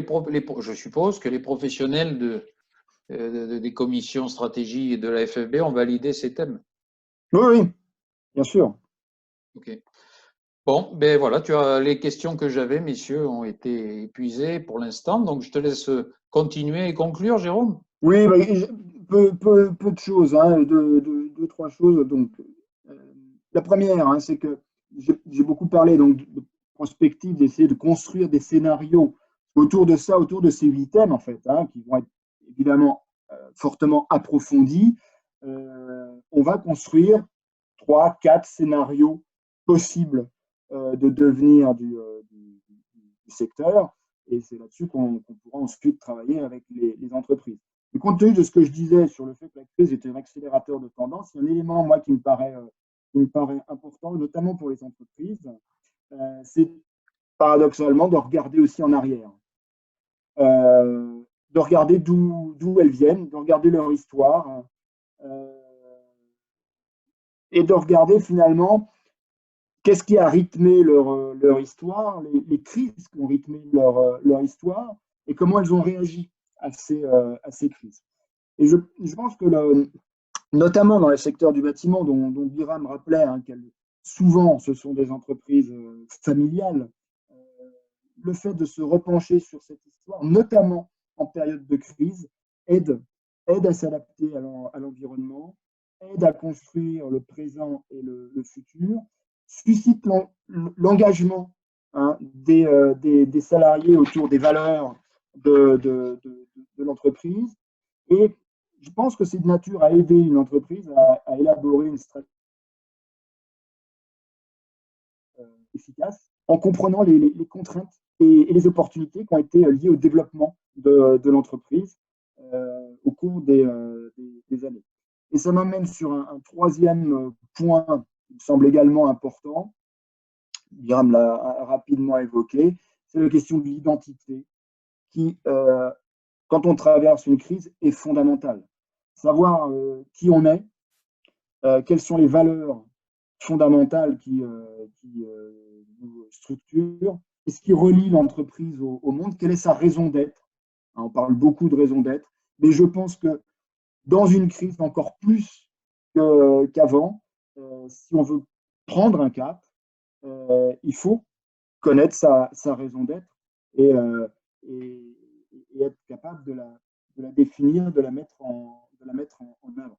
[SPEAKER 1] je suppose que les professionnels des commissions stratégie et de la FFB ont validé ces thèmes.
[SPEAKER 3] Oui, bien sûr.
[SPEAKER 1] Ok. Bon, ben voilà, les questions que j'avais, messieurs, ont été épuisées pour l'instant, donc je te laisse continuer et conclure, Jérôme.
[SPEAKER 3] Oui, peu de choses, hein, deux, trois choses. Donc, la première, hein, c'est que j'ai beaucoup parlé donc, de prospective, d'essayer de construire des scénarios autour de ça, autour de ces 8 thèmes, en fait, hein, qui vont être évidemment fortement approfondis. On va construire 3, 4 scénarios possibles de devenir du secteur, et c'est là-dessus qu'on pourra ensuite travailler avec les entreprises. Mais compte tenu de ce que je disais sur le fait que la crise était un accélérateur de tendance, il y a un élément, moi, qui me paraît important, notamment pour les entreprises, c'est paradoxalement de regarder aussi en arrière. De regarder d'où elles viennent, de regarder leur histoire, et de regarder finalement qu'est-ce qui a rythmé leur histoire, les crises qui ont rythmé leur histoire, et comment elles ont réagi à ces crises. Et je pense que, notamment dans le secteur du bâtiment, dont Biram rappelait, hein, souvent ce sont des entreprises familiales, le fait de se repencher sur cette histoire, notamment en période de crise, aide à s'adapter à l'environnement, aide à construire le présent et le futur, suscite l'engagement, hein, des salariés autour des valeurs de l'entreprise. Et je pense que c'est de nature à aider une entreprise à élaborer une stratégie efficace en comprenant les contraintes et les opportunités qui ont été liées au développement de l'entreprise au cours des années. Et ça m'amène sur un troisième point qui me semble également important. Biram l'a rapidement évoqué, c'est la question de l'identité qui, quand on traverse une crise, est fondamentale. Savoir qui on est, quelles sont les valeurs fondamentales qui nous structurent, et ce qui relie l'entreprise au monde, quelle est sa raison d'être. On parle beaucoup de raison d'être, mais je pense que dans une crise encore plus qu'avant, si on veut prendre un cap, il faut connaître sa raison d'être et être capable de la définir, de la mettre en œuvre.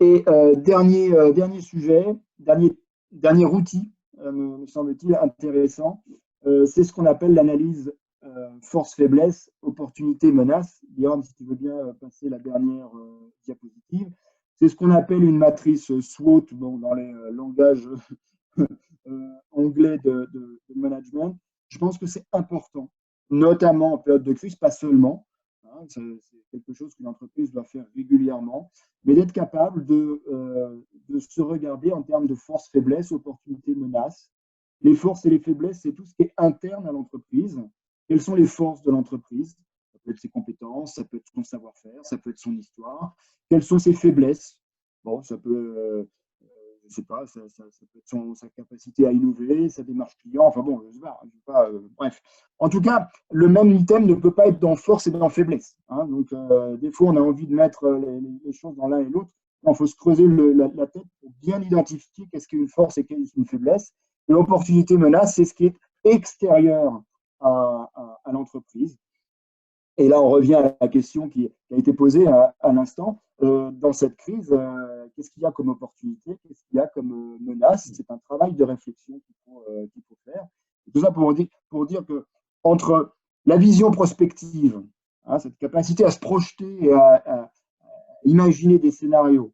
[SPEAKER 3] Et dernier sujet, dernier outil, me semble-t-il intéressant, c'est ce qu'on appelle l'analyse force-faiblesse, opportunité-menace. Guillaume, si tu veux bien passer la dernière diapositive. C'est ce qu'on appelle une matrice SWOT dans les langages anglais de management. Je pense que c'est important, notamment en période de crise, pas seulement. Hein, c'est quelque chose qu'une entreprise doit faire régulièrement, mais d'être capable de se regarder en termes de force-faiblesse, opportunité-menace. Les forces et les faiblesses, c'est tout ce qui est interne à l'entreprise. Quelles sont les forces de l'entreprise? peut être ses compétences, ça peut être son savoir-faire, ça peut être son histoire. Quelles sont ses faiblesses? Bon, ça peut, je sais pas, ça peut être sa capacité à innover, sa démarche client, enfin bon, je sais pas, bref. En tout cas, le même item ne peut pas être dans force et dans faiblesse. Hein. Donc, des fois, on a envie de mettre les choses dans l'un et l'autre. Il faut se creuser la tête pour bien identifier qu'est-ce qui est une force et qu'est-ce qui est une faiblesse. Et l'opportunité menace, c'est ce qui est extérieur à l'entreprise. Et là, on revient à la question qui a été posée à l'instant. Dans cette crise, qu'est-ce qu'il y a comme opportunité? Qu'est-ce qu'il y a comme menace? C'est un travail de réflexion qu'il faut faire. Et tout ça pour dire que entre la vision prospective, hein, cette capacité à se projeter et à imaginer des scénarios,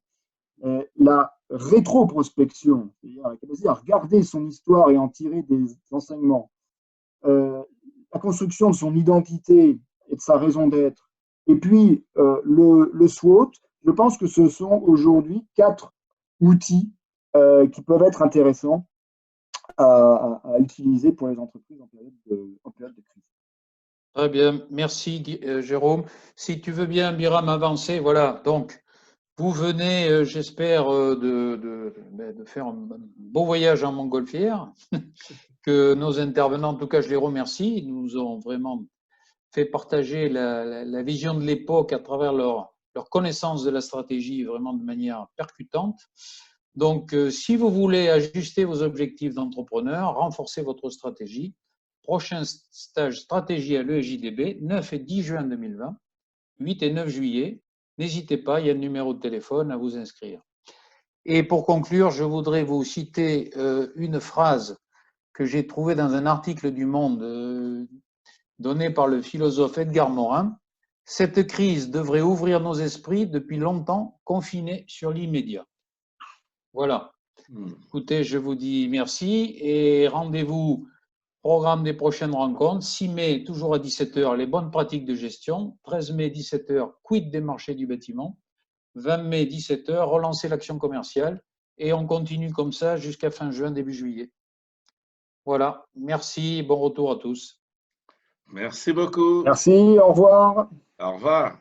[SPEAKER 3] la rétroprospection, c'est-à-dire la capacité à regarder son histoire et en tirer des enseignements, la construction de son identité et de sa raison d'être, et puis le SWOT, je pense que ce sont aujourd'hui 4 outils qui peuvent être intéressants à utiliser pour les entreprises en période de crise.
[SPEAKER 1] Très bien, merci Jérôme. Si tu veux bien, Biram, avancer, voilà, donc vous venez, j'espère, de faire un beau voyage en montgolfière, que nos intervenants, en tout cas je les remercie, ils nous ont vraiment fait partager la vision de l'époque à travers leur connaissance de la stratégie vraiment de manière percutante. Donc, si vous voulez ajuster vos objectifs d'entrepreneur, renforcer votre stratégie, prochain stage stratégie à l'EJDB, 9 et 10 juin 2020, 8 et 9 juillet. N'hésitez pas, il y a le numéro de téléphone à vous inscrire. Et pour conclure, je voudrais vous citer une phrase que j'ai trouvée dans un article du Monde donné par le philosophe Edgar Morin. Cette crise devrait ouvrir nos esprits depuis longtemps confinés sur l'immédiat. Voilà. Écoutez, je vous dis merci et rendez-vous programme des prochaines rencontres. 6 mai, toujours à 17h, les bonnes pratiques de gestion. 13 mai, 17h, quid des marchés du bâtiment. 20 mai, 17h, relancer l'action commerciale. Et on continue comme ça jusqu'à fin juin, début juillet. Voilà. Merci. Bon retour à tous.
[SPEAKER 2] Merci beaucoup.
[SPEAKER 3] Merci. Au revoir.
[SPEAKER 2] Au revoir.